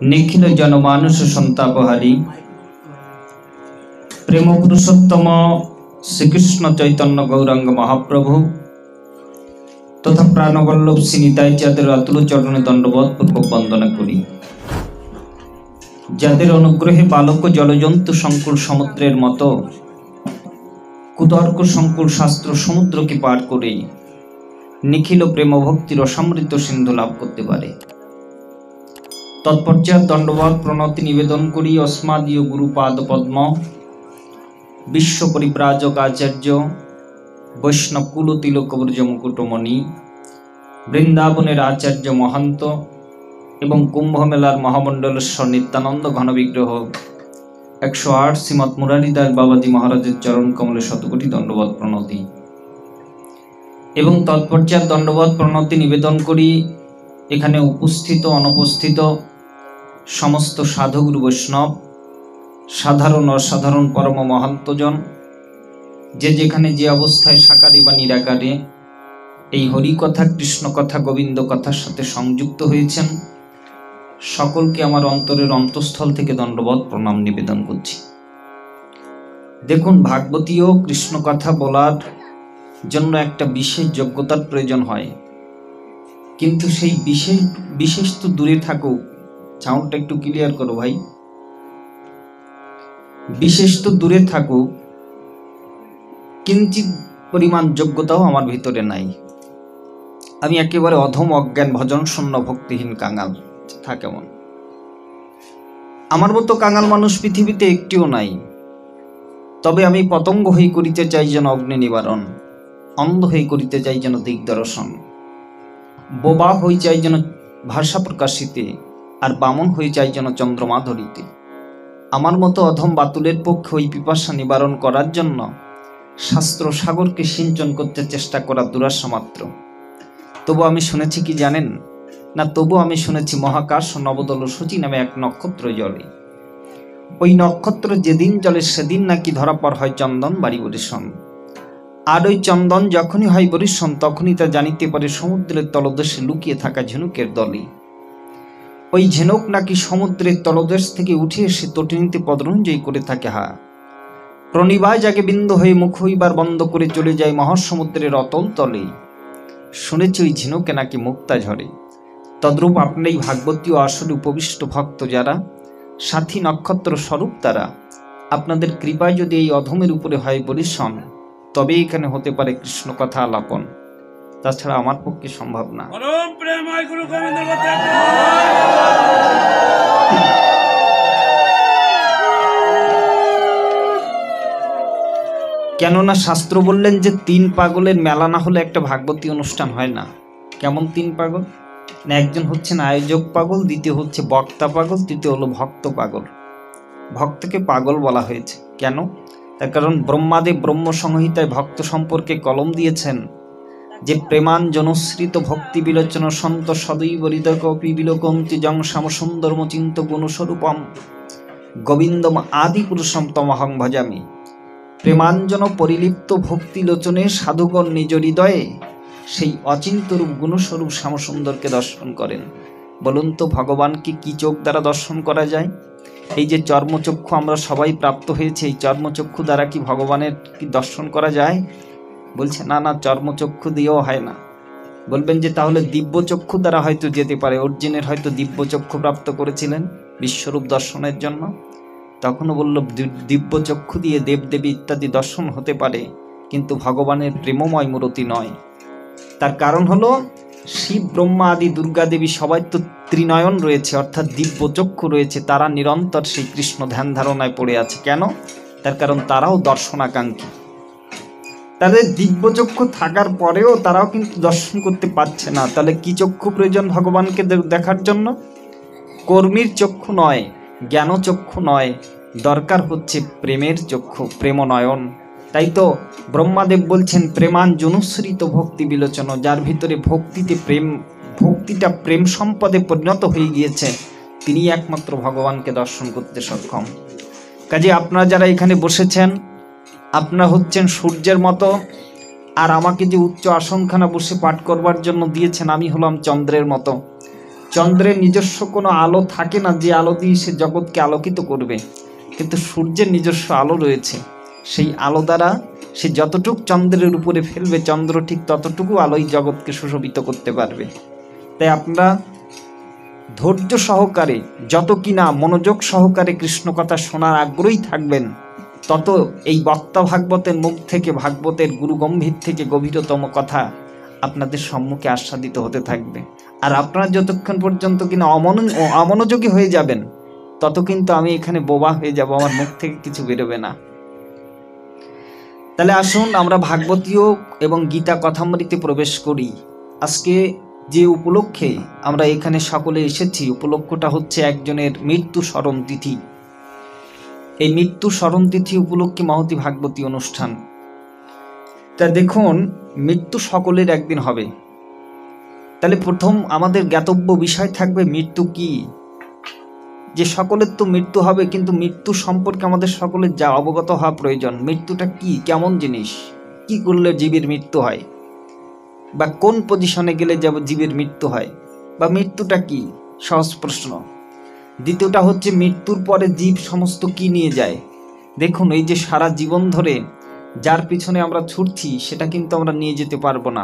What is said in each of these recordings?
निखिल जनमानुष संतापहारी प्रेम पुरुषोत्तम श्रीकृष्ण चैतन्य गौरांग महाप्रभु तथा प्राणवल्लभ श्री निताई जादेर अतुल चरणे दंडवत पूर्वक वंदना करी। जादेर अनुग्रहे बालक जलजंतु संकुल समुद्रेर मतो कुतर्क संकुल शास्त्र समुद्र के पार करे निखिल प्रेम भक्तिर अमृत सिंधु लाभ करते पारे। तत्पश्चात दंडवत प्रणति निवेदन करी अस्मादीय गुरुपाद पद्म विश्व परिव्राजक आचार्य वैष्णव कुल तिलक ब्रज मुकुटमणि बृंदावनेर आचार्य महंत एवं कुंभ मेलार महामंडलेश्वर नित्यानंद घन विग्रह 108 श्रीमद मुरारीदास बाबाजी महाराजेर चरण कमले शतकोटी दंडवत प्रणति एवं तत्पश्चात दंडवत प्रणति निवेदन करी एखाने उपस्थित अनुपस्थित समस्त साधुगुरु वैष्णव साधारण असाधारण परम महंतजन जे जेखाने जे अवस्थाय साकारे बा निराकारे এই হরি কথা কৃষ্ণ কথা গোবিন্দ কথার সাথে সংযুক্ত হয়েছেন সকলকে আমার অন্তরের অন্তঃস্থল থেকে দণ্ডবত প্রণাম নিবেদন করছি। দেখুন, ভাগবতীয় কৃষ্ণ কথা বলার জন্য একটা বিশেষ যোগ্যতার প্রয়োজন হয়, কিন্তু সেই বিশেষ তো দূরে থাকুক। সাউন্ডটা একটু ক্লিয়ার করো ভাই। বিশেষ তো দূরে থাকুক, কিঞ্চিত পরিমাণ যোগ্যতাও আমার ভিতরে নাই। আমি একেবারে অধম অজ্ঞান ভজন শূন্য ভক্তিহীন কাঙাল। তা কেমন? আমার মতো কাঙাল মানুষ পৃথিবীতে একটিও নাই। তবে আমি পতঙ্গ হয়ে করিতে চাই যেন অগ্নি নিবারণ, অন্ধ হয়ে করিতে চাই যেন দিগদর্শন, বোবা হয়ে চাই যেন ভাষা প্রকাশিতে, আর বামন হয়ে চাই যেন চন্দ্রমা ধরিতে। আমার মতো অধম বাতুলের পক্ষে ওই পিপাসা নিবারণ করার জন্য শাস্ত্র সাগরকে সিঞ্চন করতে চেষ্টা করা দুরাশা মাত্র। তবু আমি শুনেছি কি জানেন না? তবু আমি শুনেছি মহাকাশ ও নবদল সূচি নামে এক নক্ষত্র জ্বলে। ওই নক্ষত্র যেদিন জ্বলে সেদিন নাকি ধরা পর হয় চন্দন বাড়ি বরিশন। আর ওই চন্দন যখনই হয় বরিশন তখনই তা জানিতে পারে সমুদ্রের তলদেশে লুকিয়ে থাকা ঝিনুকের দলে। ওই ঝিনুক নাকি সমুদ্রের তলদেশ থেকে উঠে এসে তটিনীতে পদরঞ্জয় করে থাকে। হা প্রণিবায় জাগে বিন্দু হয়ে মুখ হইবার বন্ধ করে চলে যায় মহাসমুদ্রের অতল তলে। শুনেছি ওই ঝিনুকে নাকি মুক্তা ঝরে। তদ্রূপ আপনি ভাগবতী ও আসলে উপবিষ্ট ভক্ত যারা, সাথী নক্ষত্র স্বরূপ তারা, আপনাদের কৃপায় যদি এই অধমের উপরে হয় বরিশন, তবে এখানে হতে পারে কৃষ্ণ কথা আলাপন। তাছাড়া আমার পক্ষে সম্ভব না। কেননা শাস্ত্র বললেন যে 3 পাগলের মেলা না হলে একটা ভাগবতী অনুষ্ঠান হয় না। কেমন 3 পাগল? না, একজন হচ্ছেন আয়োজক পাগল, দ্বিতীয় হচ্ছে বক্তা পাগল, তৃতীয় হলো ভক্ত পাগল। ভক্তকে পাগল বলা হয়েছে কেন? তার কারণ ব্রহ্মাদেব ব্রহ্ম সংহিতায় ভক্ত সম্পর্কে কলম দিয়েছেন যে প্রেমাঞ্জনশ্রিত ভক্তি বিলোচন সন্ত সদৈব হৃদয় কপি বিলোকন্তি জং শ্যাম সুন্দরম চিন্ত গুণস্বরূপম গোবিন্দম আদি পুরুষম তমহং ভজামি। প্রেমাঞ্জন পরিলিপ্ত ভক্তি লোচনে সাধুগণ নিজ হৃদয়ে সেই অচিন্তরূপ গুণস্বরূপ শ্যামসুন্দরকে দর্শন করেন। বলুন তো, ভগবানকে কি চোখ দ্বারা দর্শন করা যায়? এই যে চর্মচক্ষু আমরা সবাই প্রাপ্ত হয়েছে, এই চর্মচক্ষু দ্বারা কি ভগবানের কি দর্শন করা যায়? বলছে না না, চর্মচক্ষু দিয়েও হয় না। বলবেন যে তাহলে দিব্যচক্ষু দ্বারা হয়তো যেতে পারে। অর্জুনের হয়তো দিব্যচক্ষু প্রাপ্ত করেছিলেন বিশ্বরূপ দর্শনের জন্য। তখনও বলল দিব্যচক্ষু দিয়ে দেবদেবী ইত্যাদি দর্শন হতে পারে, কিন্তু ভগবানের প্রেমময় মূর্তি নয়। তার কারণ হলো শিব ব্রহ্মা আদি দুর্গা দেবী সবাই তো ত্রিনয়ন রয়েছে, অর্থাৎ দিব্যচক্ষু রয়েছে। তারা নিরন্তর সেই কৃষ্ণ ধ্যান ধারণায় পড়ে আছে। কেন? তার কারণ তারাও দর্শনাকাঙ্ক্ষী। তাদের দিব্যচক্ষু থাকার পরেও তারাও কিন্তু দর্শন করতে পারছে না। তাহলে কি চক্ষু প্রয়োজন ভগবানকে দেখার জন্য? কর্মীর চক্ষু নয়, জ্ঞানচক্ষু নয়, দরকার হচ্ছে প্রেমের চক্ষু, প্রেমনয়ন। তাই তো ব্রহ্মাদেব বলছেন প্রেমাঞ্জনুশ্রিত ভক্তি বিলোচন, যার ভিতরে ভক্তিটা প্রেম সম্পদে পরিণত হয়ে গিয়েছে, তিনি একমাত্র ভগবানকে দর্শন করতে সক্ষম। কাজে আপনারা যারা এখানে বসেছেন, আপনারা হচ্ছেন সূর্যের মতো, আর আমাকে যে উচ্চ আসনখানা বসে পাঠ করবার জন্য দিয়েছেন, আমি হলাম চন্দ্রের মতো। চন্দ্রের নিজস্ব কোনো আলো থাকে না যে আলো দিয়ে সে জগৎকে আলোকিত করবে, কিন্তু সূর্যের নিজস্ব আলো রয়েছে। সেই আলো দ্বারা সে যতটুকু চন্দ্রের উপরে ফেলবে, চন্দ্র ঠিক ততটুকু আলোই জগৎকে সুশোভিত করতে পারবে। তাই আপনারা ধৈর্য সহকারে, যত কিনা মনোযোগ সহকারে কৃষ্ণ কথা শোনার আগ্রহী থাকবেন, তত এই বক্তা ভাগবতের মুখ থেকে, ভাগবতের গুরুগম্ভীর থেকে গভীরতম কথা আপনাদের সম্মুখে আস্বাদিত হতে থাকবে। আর আপনারা যতক্ষণ পর্যন্ত কিনা অমনোযোগী হয়ে যাবেন, তত কিন্তু আমি এখানে বোবা হয়ে যাব, আমার মুখ থেকে কিছু বেরোবে না। তাহলে আসুন আমরা ভাগবতীয় এবং গীতা কথামৃতে প্রবেশ করি। আজকে যে উপলক্ষে আমরা এখানে সকলে এসেছি, উপলক্ষটা হচ্ছে একজনের মৃত্যু স্মরণ তিথি। এই মৃত্যু স্মরণ তিথি উপলক্ষে মহতি ভাগবতী অনুষ্ঠান। তা দেখুন, মৃত্যু সকলের একদিন হবে। তাহলে প্রথম আমাদের জ্ঞাতব্য বিষয় থাকবে মৃত্যু কি, যে সকলের তো মৃত্যু হবে, কিন্তু মৃত্যু সম্পর্কে আমাদের সকলের যা অবগত হওয়া প্রয়োজন। মৃত্যুটা কি, কেমন জিনিস, কি করলে জীবের মৃত্যু হয়, বা কোন পজিশনে গেলে যাব জীবের মৃত্যু হয়, বা মৃত্যুটা কি, সহজ প্রশ্ন। দ্বিতীয়টা হচ্ছে মৃত্যুর পরে জীব সমস্ত কি নিয়ে যায়। দেখুন, এই যে সারা জীবন ধরে যার পিছনে আমরা ছুটছি, সেটা কিন্তু আমরা নিয়ে যেতে পারবো না।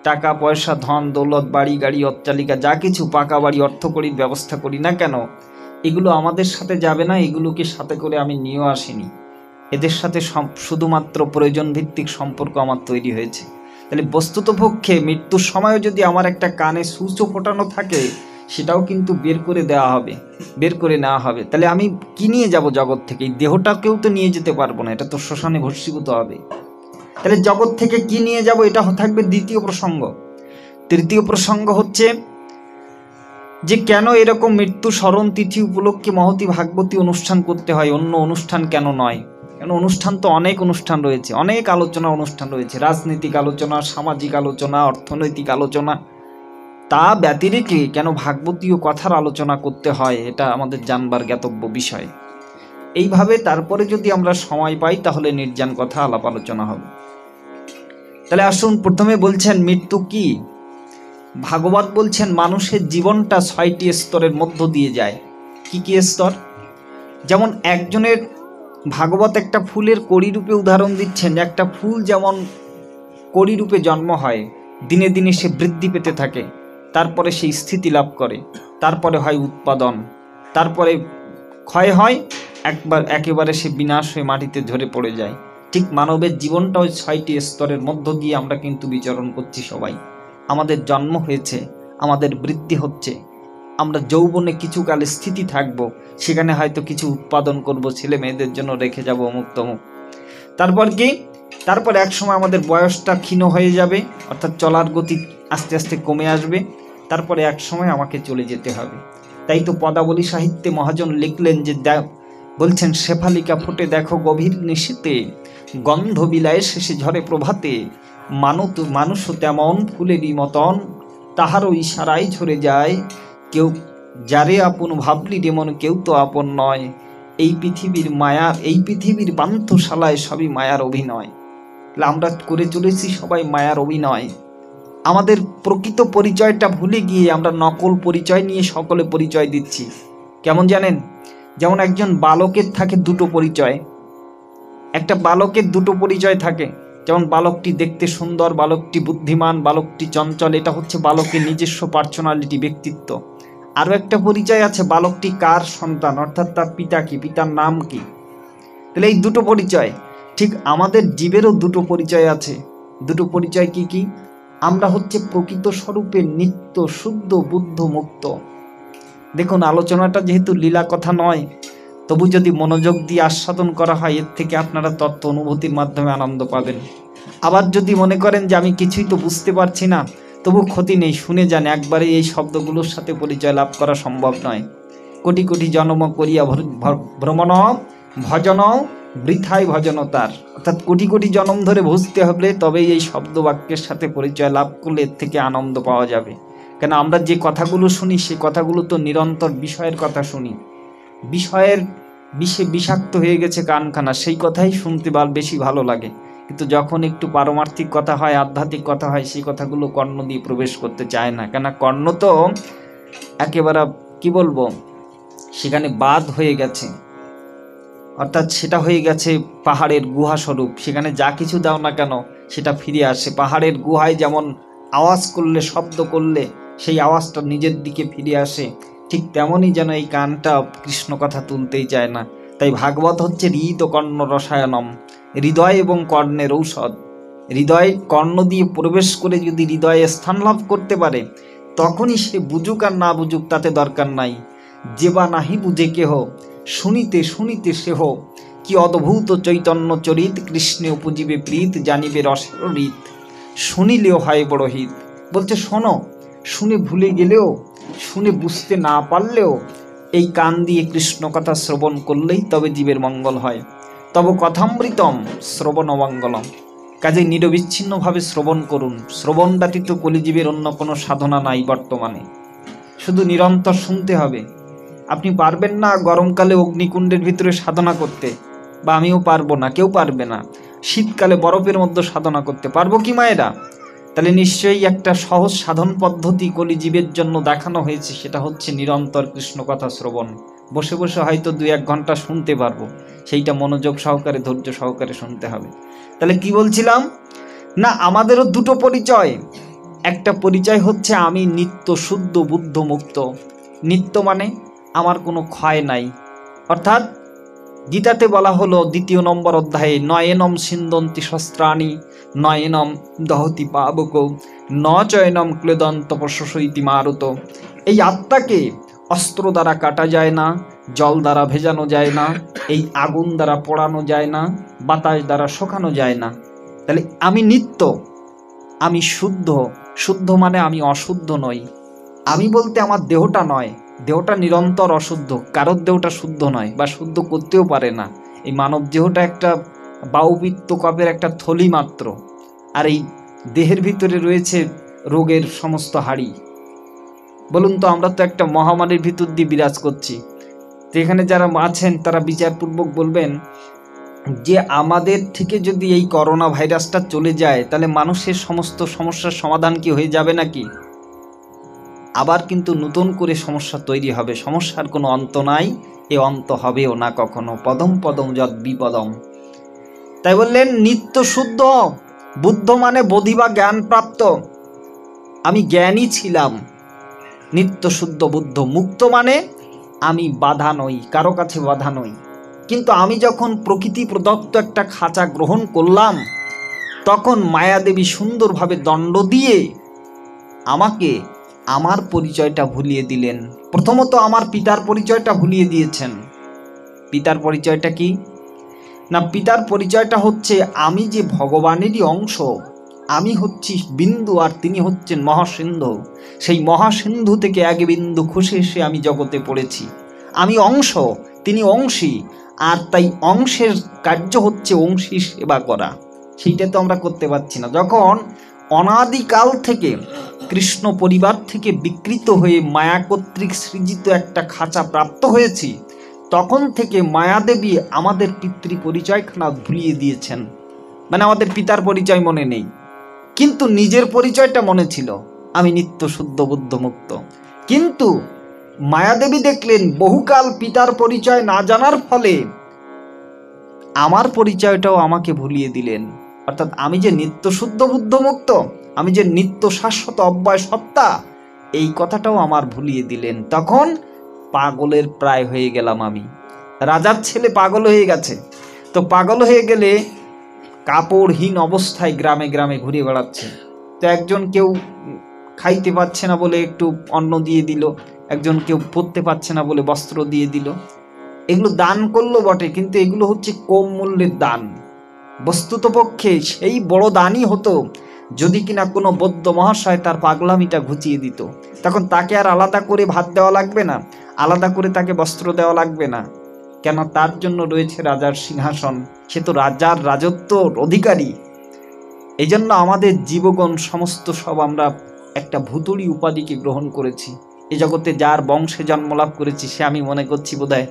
টাকা পয়সা, ধন দৌলত, বাড়ি গাড়ি, অট্টালিকা, যা কিছু পাকা বাড়ি, অর্থকরীর ব্যবস্থা করি না কেন, এগুলো আমাদের সাথে যাবে না। এগুলোকে সাথে করে আমি নিয়েও আসিনি। এদের সাথে শুধুমাত্র প্রয়োজন ভিত্তিক সম্পর্ক আমার তৈরি হয়েছে। তাহলে বস্তুত পক্ষে মৃত্যুর সময়ও যদি আমার একটা কানে সুচও ফোটানো থাকে, সেটাও কিন্তু বের করে দেওয়া হবে, বের করে নেওয়া হবে। তাহলে আমি কি নিয়ে যাব জগৎ থেকে? এই দেহটাকেও তো নিয়ে যেতে পারবো না, এটা তো শ্মশানে ভস্মীভূত হবে। তাহলে জগৎ থেকে কি নিয়ে যাব, এটা থাকবে দ্বিতীয় প্রসঙ্গ। তৃতীয় প্রসঙ্গ হচ্ছে যে কেন এরকম মৃত্যু স্মরণ তিথি উপলক্ষে মহতি ভাগবতী অনুষ্ঠান করতে হয়, অন্য অনুষ্ঠান কেন নয়? কেন অনুষ্ঠান তো অনেক অনুষ্ঠান রয়েছে, অনেক আলোচনা অনুষ্ঠান রয়েছে, রাজনৈতিক আলোচনা, সামাজিক আলোচনা, অর্থনৈতিক আলোচনা। তা ব্যতিরেকে কেন ভাগবতীয় কথার আলোচনা করতে হয়, এটা আমাদের জানবার জ্ঞাতব্য বিষয়। এইভাবে তারপরে যদি আমরা সময় পাই, তাহলে নির্জান কথা আলাপ আলোচনা হবে। তাহলে আসুন, প্রথমে বলছেন মৃত্যু কি। ভাগবত বলছেন মানুষের জীবনটা 6টি স্তরের মধ্য দিয়ে যায়। কি কি স্তর? যেমন একজনের, ভাগবত একটা ফুলের কড়ি রূপে উদাহরণ দিচ্ছেন। একটা ফুল যেমন কড়ি রূপে জন্ম হয়, দিনে দিনে সে বৃদ্ধি পেতে থাকে, তারপরে সে স্থিতি লাভ করে, তারপরে হয় উৎপাদন, তারপরে ক্ষয় হয়, একেবারে সে বিনাশ হয়ে মাটিতে ঝরে পড়ে যায়। ঠিক মানবের জীবনটাও 6টি স্তরের মধ্য দিয়ে আমরা কিন্তু বিচরণ করছি সবাই। আমাদের জন্ম হয়েছে, আমাদের বৃদ্ধি হচ্ছে, আমরা যৌবনে কিছুকাল স্থিতি থাকব, সেখানে হয়তো কিছু উৎপাদন করব, ছেলে মেয়েদের জন্য রেখে যাব অমুক তমুক। তারপর কি? তারপর এক সময় আমাদের বয়সটা ক্ষীণ হয়ে যাবে, অর্থাৎ চলার গতি আস্তে আস্তে কমে আসবে। তারপরে এক সময় আমাকে চলে যেতে হবে। তাই তো পদাবলী সাহিত্যে মহাজন লিখলেন যে, বলছেন শেফালিকা ফুটে দেখো গভীর নিশীতে, গন্ধ বিলায় শেষে ঝরে প্রভাতে, মানুষও তেমন ফুলেরই মতন, তাহারও ইশারায় ঝরে যায়। কেউ যারে আপন ভাবলি যেমন কেউ তো আপন নয়, এই পৃথিবীর মায়া, এই পৃথিবীর পান্থশালায় সবই মায়ার অভিনয়। আমরা করে চলেছি সবাই মায়ার অভিনয়। আমাদের প্রকৃত পরিচয়টা ভুলে গিয়ে আমরা নকল পরিচয় নিয়ে সকলে পরিচয় দিচ্ছি। কেমন জানেন? যেমন একজন বালকের থাকে দুটো পরিচয়। একটা বালকের দুটো পরিচয় থাকে, যেমন বালকটি দেখতে সুন্দর, বালকটি বুদ্ধিমান, বালকটি চঞ্চল, এটা হচ্ছে বালকের নিজস্ব পার্সোনালিটি, ব্যক্তিত্ব। আরও একটা পরিচয় আছে, বালকটি কার সন্তান, অর্থাৎ তার পিতা কি, পিতার নাম কি। তাহলে এই দুটো পরিচয়। ঠিক আমাদের জীবেরও দুটো পরিচয় আছে। দুটো পরিচয় কি কি? আমরা হচ্ছে প্রকৃত স্বরূপে নিত্য শুদ্ধ বুদ্ধ মুক্ত। দেখুন, আলোচনাটা যেহেতু লীলা কথা নয়, তবু যদি মনোযোগ দিয়ে আস্বাদন করা হয়, এর থেকে আপনারা তত্ত্ব অনুভূতির মাধ্যমে আনন্দ পাবেন। আবার যদি মনে করেন যে আমি কিছুই তো বুঝতে পারছি না, তবু ক্ষতি নেই, শুনে যান। একবারে এই শব্দগুলোর সাথে পরিচয় লাভ করা সম্ভব নয়। কোটি কোটি জন্ম করিয়া ভ্রমণ ভজন বৃথায় ভজন তার, অর্থাৎ কোটি কোটি জন্ম ধরে বুঝতে হবে, তবেই এই শব্দ বাক্যের সাথে পরিচয় লাভ করলে এর থেকে আনন্দ পাওয়া যাবে। কেন আমরা যে কথাগুলো শুনি, সেই কথাগুলো তো নিরন্তর বিষয়ের কথা শুনি। বিষয়ের বিষে বিষাক্ত হয়ে গেছে কানখানা, সেই কথাই শুনতে বেশি ভালো লাগে। কিন্তু যখন একটু পারমার্থিক কথা হয়, আধ্যাত্মিক কথা হয়, সেই কথাগুলো কর্ণ দিয়ে প্রবেশ করতে চায় না। কেন কর্ণ তো একেবারে কি বলবো, সেখানে বাদ হয়ে গেছে, অর্থাৎ সেটা হয়ে গেছে পাহাড়ের গুহা স্বরূপ। সেখানে যা কিছু দাও না কেন সেটা ফিরে আসে। পাহাড়ের গুহায় যেমন আওয়াজ করলে, শব্দ করলে সেই আওয়াজটা নিজের দিকে ফিরে আসে, ঠিক তেমনই যেন এই কানটা কৃষ্ণ কথা তুলতেই চায় না। তাই ভাগবত হচ্ছে হৃদ ও কর্ণ রসায়নম, হৃদয় এবং কর্ণের ঔষধ। হৃদয় কর্ণ দিয়ে প্রবেশ করে যদি হৃদয়ে স্থান লাভ করতে পারে, তখনই সে বুঝুক আর না বুঝুক তাতে দরকার নাই। যে বা নাহি বুঝে কেহ, শুনিতে শুনিতে সেহ, কি অদ্ভুত চৈতন্য চরিত, কৃষ্ণে উপজীবে প্রীত, জানিবে রসের রীত, শুনিলেও হয় বড় হিত। বলছে শোনো, শুনে ভুলে গেলেও, শুনে বুঝতে না পারলেও এই কান দিয়ে কৃষ্ণ কথা শ্রবণ করলেই তবে জীবের মঙ্গল হয়। তব কথামৃতম শ্রবণ মঙ্গলম। কাজে নিরবিচ্ছিন্নভাবে শ্রবণ করুন। শ্রবণ ব্যতীত কলিজীবের অন্য কোনো সাধনা নাই বর্তমানে, শুধু নিরন্তর শুনতে হবে। আপনি পারবেন না গরমকালে অগ্নিকুণ্ডের ভিতরে সাধনা করতে, বা আমিও পারবো না, কেউ পারবে না শীতকালে বরফের মধ্যে সাধনা করতে, পারবো কি মায়েরা? তাহলে নিশ্চয়ই একটা সহজ সাধন পদ্ধতি কলিজীবের জন্য দেখানো হয়েছে, সেটা হচ্ছে নিরন্তর কৃষ্ণ কথা শ্রবণ। বসে বসে হয়তো 2-1 ঘন্টা শুনতে পারবো, সেইটা মনোযোগ সহকারে, ধৈর্য সহকারে শুনতে হবে। তাহলে কি বলছিলাম না, আমাদেরও দুটো পরিচয়। একটা পরিচয় হচ্ছে আমি নিত্য শুদ্ধ বুদ্ধ মুক্ত। নিত্য মানে আমার কোনো ক্ষয় নাই, অর্থাৎ গীতাতে বলা হলো 2 নম্বর অধ্যায়ে, নয়নম সিন্দন্তি শস্ত্রাণি, নয়নম দহতি পাবক, ন চয়নম ক্লেদন্ত পশসইতি মারুত। এই আত্মাকে অস্ত্র দ্বারা কাটা যায় না, জল দ্বারা ভেজানো যায় না, এই আগুন দ্বারা পোড়ানো যায় না, বাতাস দ্বারা শোকানো যায় না। তাহলে আমি নিত্য, আমি শুদ্ধ। শুদ্ধ মানে আমি অশুদ্ধ নই। আমি বলতে আমার দেহটা নয়, দেহটা নিরন্তর অশুদ্ধ, কারোর দেহটা শুদ্ধ নয় বা শুদ্ধ করতেও পারে না। এই মানব দেহটা একটা বায়ুপিত্ত কপের একটা থলি মাত্র, আর এই দেহের ভিতরে রয়েছে রোগের সমস্ত হাড়ি। বলুন তো, আমরা তো একটা মহামারীর ভিতর দিয়ে বিরাজ করছি। তো এখানে যারা আছেন তারা বিচারপূর্বক বলবেন যে আমাদের থেকে যদি এই করোনা ভাইরাসটা চলে যায়, তাহলে মানুষের সমস্ত সমস্যার সমাধান কি হয়ে যাবে নাকি? আবার কিন্তু নতুন করে সমস্যা তৈরি হবে। সমস্যার কোনো অন্ত নাই, এ অন্ত হবেও না কখনো। পদম পদম যদ বিপদম। তাই বললেন নিত্য শুদ্ধ বুদ্ধ মানে বোধি বা জ্ঞান প্রাপ্ত। আমি জ্ঞানী ছিলাম, নিত্য শুদ্ধ বুদ্ধ। মুক্ত মানে আমি বাধা নই, কারো কাছে বাধা নই। কিন্তু আমি যখন প্রকৃতি প্রদত্ত একটা খাঁচা গ্রহণ করলাম, তখন মায়াদেবী সুন্দরভাবে দণ্ড দিয়ে আমাকে আমার পরিচয়টা ভুলিয়ে দিলেন। প্রথমত আমার পিতার পরিচয়টা ভুলিয়ে দিয়েছেন। পিতার পরিচয়টা কি না, পিতার পরিচয়টা হচ্ছে আমি যে ভগবানেরই অংশ। আমি হচ্ছি বিন্দু আর তিনি হচ্ছেন মহাসিন্ধু। সেই মহাসিন্ধু থেকে এক বিন্দু খসে এসে আমি জগতে পড়েছি। আমি অংশ, তিনি অংশী, আর তাই অংশের কার্য হচ্ছে অংশী সেবা করা। সেইটা তো আমরা করতে পারছি না। যখন অনাদিকাল থেকে কৃষ্ণ পরিবার থেকে বিকৃত হয়ে মায়া কর্তৃক সৃজিত একটা খাঁচা প্রাপ্ত হয়েছি, তখন থেকে মায়াদেবী আমাদের পিতৃ পরিচয়খানা ভুলিয়ে দিয়েছেন। মানে আমাদের পিতার পরিচয় মনে নেই, কিন্তু নিজের পরিচয়টা মনে ছিল, আমি নিত্য শুদ্ধ বুদ্ধ মুক্ত। কিন্তু মায়াদেবী দেখলেন বহুকাল পিতার পরিচয় না জানার ফলে আমার পরিচয়টাও আমাকে ভুলিয়ে দিলেন। অর্থাৎ আমি যে নিত্য শুদ্ধ বুদ্ধ মুক্ত, আমি যে নিত্য শাশ্বত অব্যয় সত্তা, এই কথাটাও আমার ভুলিয়ে দিলেন। তখন পাগলের প্রায় হয়ে গেলাম আমি। রাজার ছেলে পাগল হয়ে গেছে, তো পাগল হয়ে গেলে কাপড়হীন অবস্থায় গ্রামে গ্রামে ঘুরে বেড়াচ্ছে। তো একজন কেউ খাইতে পাচ্ছে না বলে একটু অন্ন দিয়ে দিল, একজন কেউ পরতে পাচ্ছে না বলে বস্ত্র দিয়ে দিল। এগুলো দান করলো বটে, কিন্তু এগুলো হচ্ছে কম মূল্যের দান। বস্তুতপক্ষে সেই বড় দানই হতো যদি কিনা কোনো বৌদ্ধ মহাশয় তার পাগলামিটা ঘুচিয়ে দিত। তখন তাকে আর আলাদা করে ভাত দেওয়া লাগবে না, আলাদা করে তাকে বস্ত্র দেওয়া লাগবে না। কেন? তার জন্য রয়েছে রাজার সিংহাসন, সে তো রাজার রাজত্বর অধিকারী। এই জন্য আমাদের জীবগণ সমস্ত সব আমরা একটা ভুতুড়ি উপাধিকে গ্রহণ করেছি। এ জগতে যার বংশে জন্মলাভ করেছি, সে আমি মনে করছি বোধহয়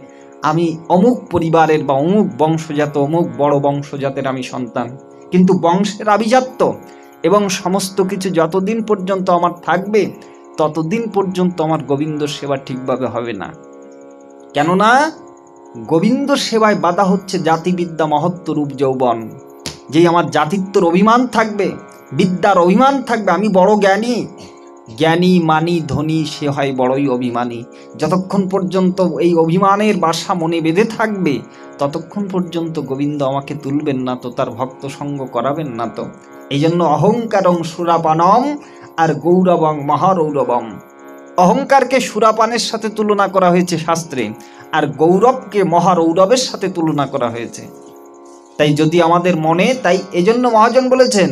আমি অমুক পরিবারের বা অমুক বংশজাত, অমুক বড় বংশজাতের আমি সন্তান। কিন্তু বংশের আভিজাত্য এবং সমস্ত কিছু যতদিন পর্যন্ত আমার থাকবে, ততদিন পর্যন্ত আমার গোবিন্দ সেবা ঠিকভাবে হবে না। কেননা গোবিন্দ সেবায় বাধা হচ্ছে জাতিবিদ্যা, মহত্ব, রূপ, যৌবন। যেই আমার জাতিত্বর অভিমান থাকবে, বিদ্যার অভিমান থাকবে, আমি বড় জ্ঞানী, জ্ঞানী মানি ধনী সে হয় বড়ই অভিমানী। যতক্ষণ পর্যন্ত এই অভিমানের বাসা মনে বেঁধে থাকবে, ততক্ষণ পর্যন্ত গোবিন্দ আমাকে তুলবেন না তো, তার ভক্ত সঙ্গ করাবেন না তো। এই জন্য অহংকারং সুরাপানম আর গৌরবং মহারৌরবম। অহংকারকে সুরাপানের সাথে তুলনা করা হয়েছে শাস্ত্রে, আর গৌরবকে মহারৌরবের সাথে তুলনা করা হয়েছে। তাই যদি আমাদের মনে, তাই এজন্য মহাজন বলেছেন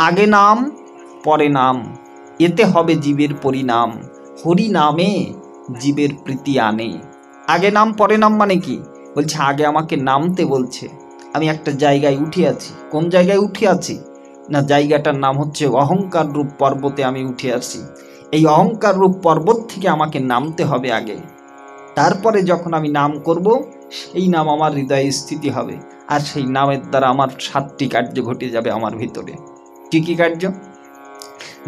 আগে নাম পরে নাম, এতে হবে জীবের পরিণাম, হরি নামে জীবের প্রীতি আনে। আগে নাম পরে নাম মানে কি? বলছে আগে আমাকে নামতে বলছে, আমি একটা জায়গায় উঠে আছি। কোন জায়গায় উঠে আছি? না, জায়গাটার নাম হচ্ছে অহংকার রূপ পর্বতে আমি উঠে আছি। এই অহংকার রূপ পর্বত থেকে আমাকে নামতে হবে আগে, তারপরে যখন আমি নাম করব, সেই নাম আমার হৃদয়ে স্থিতি হবে, আর সেই নামের দ্বারা আমার 7টি কার্য ঘটে যাবে আমার ভিতরে। কি কি কার্য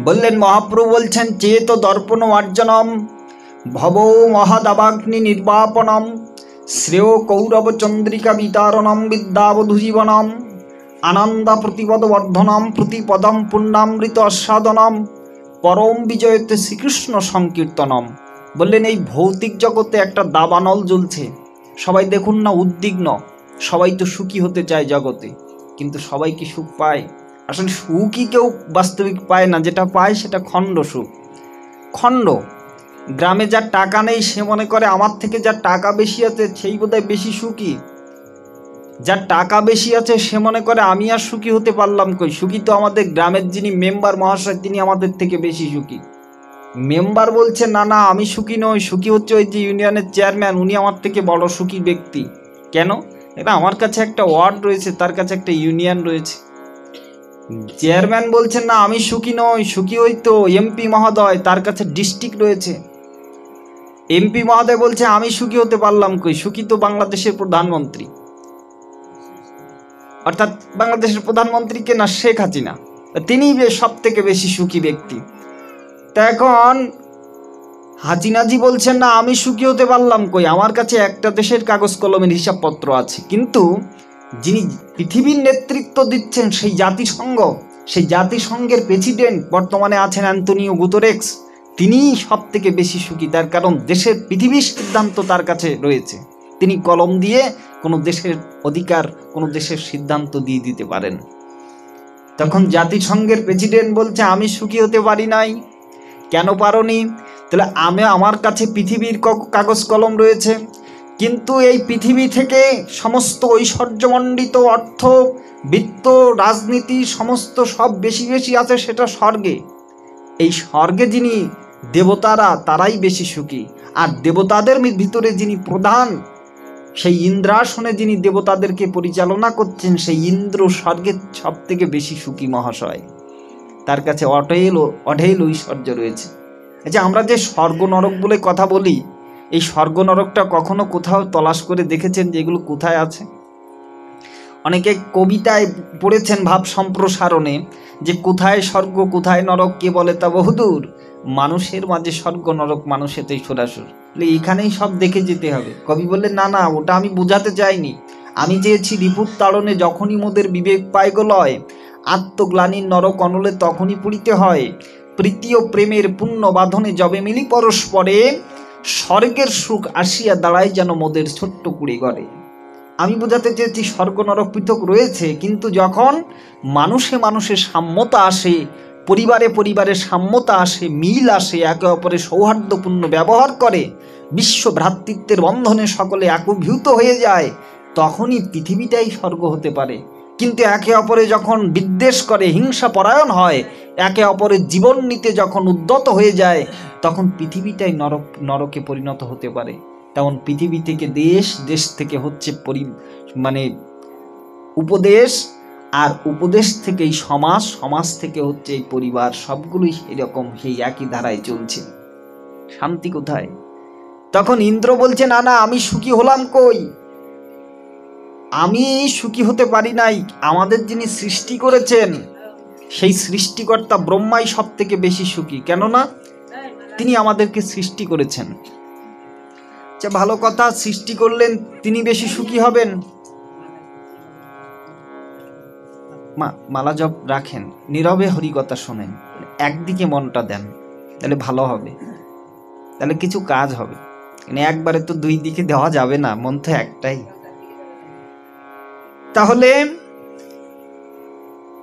বললেন মহাপ্রভু? বলছেন চেত দর্পণ অর্জনম, ভব মহাদাবাগ্নি নির্বাপনম, শ্রেয় কৌরব চন্দ্রিকা বিতারণম, বিদ্যাবধূ জীবনম, আনন্দ প্রতিপদ বর্ধনম, প্রতিপদম পুণ্যামৃত আস্বাদনম, পরম বিজয়তে শ্রীকৃষ্ণ সংকীর্তনম। বললেন এই ভৌতিক জগতে একটা দাবানল জ্বলছে, সবাই দেখুন না উদ্বিগ্ন, সবাই তো সুখী হতে চায় জগতে, কিন্তু সবাই কি সুখ পায়? আসলে সুখই কেউ বাস্তবিক পায় না, যেটা পায় সেটা খণ্ড সুখ। খণ্ড। গ্রামে যার টাকা নেই সে মনে করে আমার থেকে যার টাকা বেশি আছে সেই বোধহয় বেশি সুখী। যার টাকা বেশি আছে সে মনে করে আমি আর সুখী হতে পারলাম কই, সুখী তো আমাদের গ্রামের যিনি মেম্বার মহাশয় তিনি আমাদের থেকে বেশি সুখী। মেম্বার বলছে না না আমি সুখী নই, সুখী হচ্ছে ওই যে ইউনিয়নের চেয়ারম্যান, উনি আমার থেকে বড় সুখী ব্যক্তি। কেন? এটা আমার কাছে একটা ওয়ার্ড রয়েছে, তার কাছে একটা ইউনিয়ন রয়েছে। চেয়ারম্যান বলছেন না আমি সুখী নই, সুখী ওই তো এমপি মহোদয়, তার কাছে ডিস্ট্রিক্ট রয়েছে। এমপি মহোদয় বলছে আমি সুখী হতে পারলাম কই, সুখী তো বাংলাদেশের প্রধানমন্ত্রী। অর্থাৎ বাংলাদেশের প্রধানমন্ত্রীকে না শেখ হাসিনা, তিনি সব থেকে বেশি সুখী ব্যক্তি। তা এখন হাসিনাজি বলছেন না আমি সুখী হতে পারলাম কই, আমার কাছে একটা দেশের কাগজ কলমের হিসাবপত্র আছে। কিন্তু যিনি পৃথিবীর নেতৃত্ব দিচ্ছেন সেই জাতিসংঘ, সেই জাতিসংঘের প্রেসিডেন্ট বর্তমানে আছেন অ্যান্তনিও গুতেরেস, তিনিই সব থেকে বেশি সুখী। তার কারণ দেশের পৃথিবীর সিদ্ধান্ত তার কাছে রয়েছে, তিনি কলম দিয়ে কোনো দেশের অধিকার, কোনো দেশের সিদ্ধান্ত দিয়ে দিতে পারেন। তখন জাতিসংঘের প্রেসিডেন্ট বলছে আমি সুখী হতে পারি নাই। কেন পারোনি? তাহলে আমার কাছে পৃথিবীর কাগজ কলম রয়েছে, কিন্তু এই পৃথিবী থেকে সমস্ত ঐশ্বর্যমণ্ডিত অর্থ, বিত্ত, রাজনীতি সমস্ত সব বেশি বেশি আছে সেটা স্বর্গে। এই স্বর্গে যিনি দেবতারা তারাই বেশি সুখী, আর দেবতাদের ভিতরে যিনি প্রধান, সেই ইন্দ্রাসনে যিনি দেবতাদেরকে পরিচালনা করছেন, সেই ইন্দ্র স্বর্গের সব থেকে বেশি সুখী মহাশয়, তার কাছে অঢেল ঐশ্বর্য রয়েছে। আচ্ছা, আমরা যে স্বর্গ নরক বলে কথা বলি, এই স্বর্গ নরকটা কখনো কোথাও তলাশ করে দেখেছেন যে এগুলো কোথায় আছে? অনেকে কবিতায় পড়েছেন ভাব সম্প্রসারণে যে কোথায় স্বর্গ কোথায় নরক কে বলে তা বহুদূর, মানুষের মাঝে স্বর্গ নরক মানুষেতেই সরাসর। এখানেই সব দেখে যেতে হবে। কবি বললেন না না ওটা আমি বোঝাতে চাইনি, আমি চেয়েছি রিপুর তাড়নে যখনই মোদের বিবেক পায় গো লয়, আত্মগ্লানির নরক অনলে তখনই পুরিতে হয়, প্রীতি ও প্রেমের পুণ্য বাঁধনে যবে মিলি পরস্পরে, স্বর্গের সুখ আসিয়া দাঁড়ায় যেন মোদের ছোট্ট কুড়ি ঘরে। আমি বোঝাতে চেয়েছি স্বর্গ নরক পৃথক রয়েছে, কিন্তু যখন মানুষে মানুষে সাম্যতা আসে, পরিবারে পরিবারে সাম্যতা আসে, মিল আসে, একে অপরের সৌহার্দ্যপূর্ণ ব্যবহার করে, বিশ্ব ভ্রাতৃত্বের বন্ধনে সকলে একীভূত হয়ে যায়, তখনই পৃথিবীটাই স্বর্গ হতে পারে। কিন্তু একে অপরে যখন বিদ্বেষ করে, হিংসা পরায়ণ হয়, একে অপরের জীবন নিতে যখন উদ্যত হয়ে যায়, তখন পৃথিবীটাই নরকে পরিণত হতে পারে। তেমন পৃথিবী থেকে দেশ, দেশ থেকে হচ্ছে উপদেশ, আর উপদেশ থেকেই সমাজ, সমাজ থেকে হচ্ছে এই পরিবার, সবগুলোই এরকম সেই একই ধারায় চলছে। শান্তি কোথায়? তখন ইন্দ্র বলছে না না আমি সুখী হলাম কই, আমি সুখী হতে পারি নাই, আমাদের যিনি সৃষ্টি করেছেন সেই সৃষ্টিকর্তা ব্রহ্মাই সব থেকে বেশি সুখী। কেননা তিনি আমাদেরকে সৃষ্টি করেছেন। যে ভালো কথা, সৃষ্টি করলেন, তিনি বেশি সুখী হবেন। মালা জপ রাখেন, নীরবে হরিকথা শোনেন, একদিকে মনটা দেন, তাহলে ভালো হবে, তাহলে কিছু কাজ হবে। একবারে তো দুই দিকে দেওয়া যাবে না, মন তো একটাই। তাহলে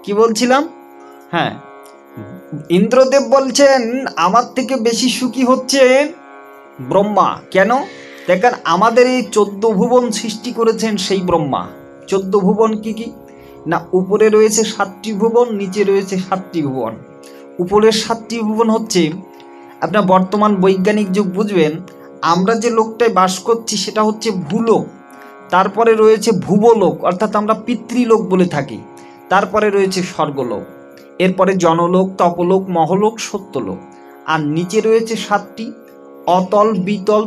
কি বলছিলাম? হ্যাঁ, ইন্দ্রদেব বলছেন আমার থেকে বেশি সুখী হচ্ছে ব্রহ্মা। কেন? দেখেন, আমাদের এই 14 ভুবন সৃষ্টি করেছেন সেই ব্রহ্মা। 14 ভুবন কি কি না, উপরে রয়েছে 7টি ভুবন, নিচে রয়েছে 7টি ভুবন। উপরের 7টি ভুবন হচ্ছে, আপনার বর্তমান বৈজ্ঞানিক যুগ বুঝবেন, আমরা যে লোকটায় বাস করছি সেটা হচ্ছে ভূলোক। তারপরে রয়েছে ভুবলোক, অর্থাৎ আমরা পিতৃলোক বলে থাকি। তারপরে রয়েছে স্বর্গলোক, এরপরে জনলোক, তপলোক, মহলোক, সত্যলোক। আর নিচে রয়েছে 7টি: অতল, বিতল,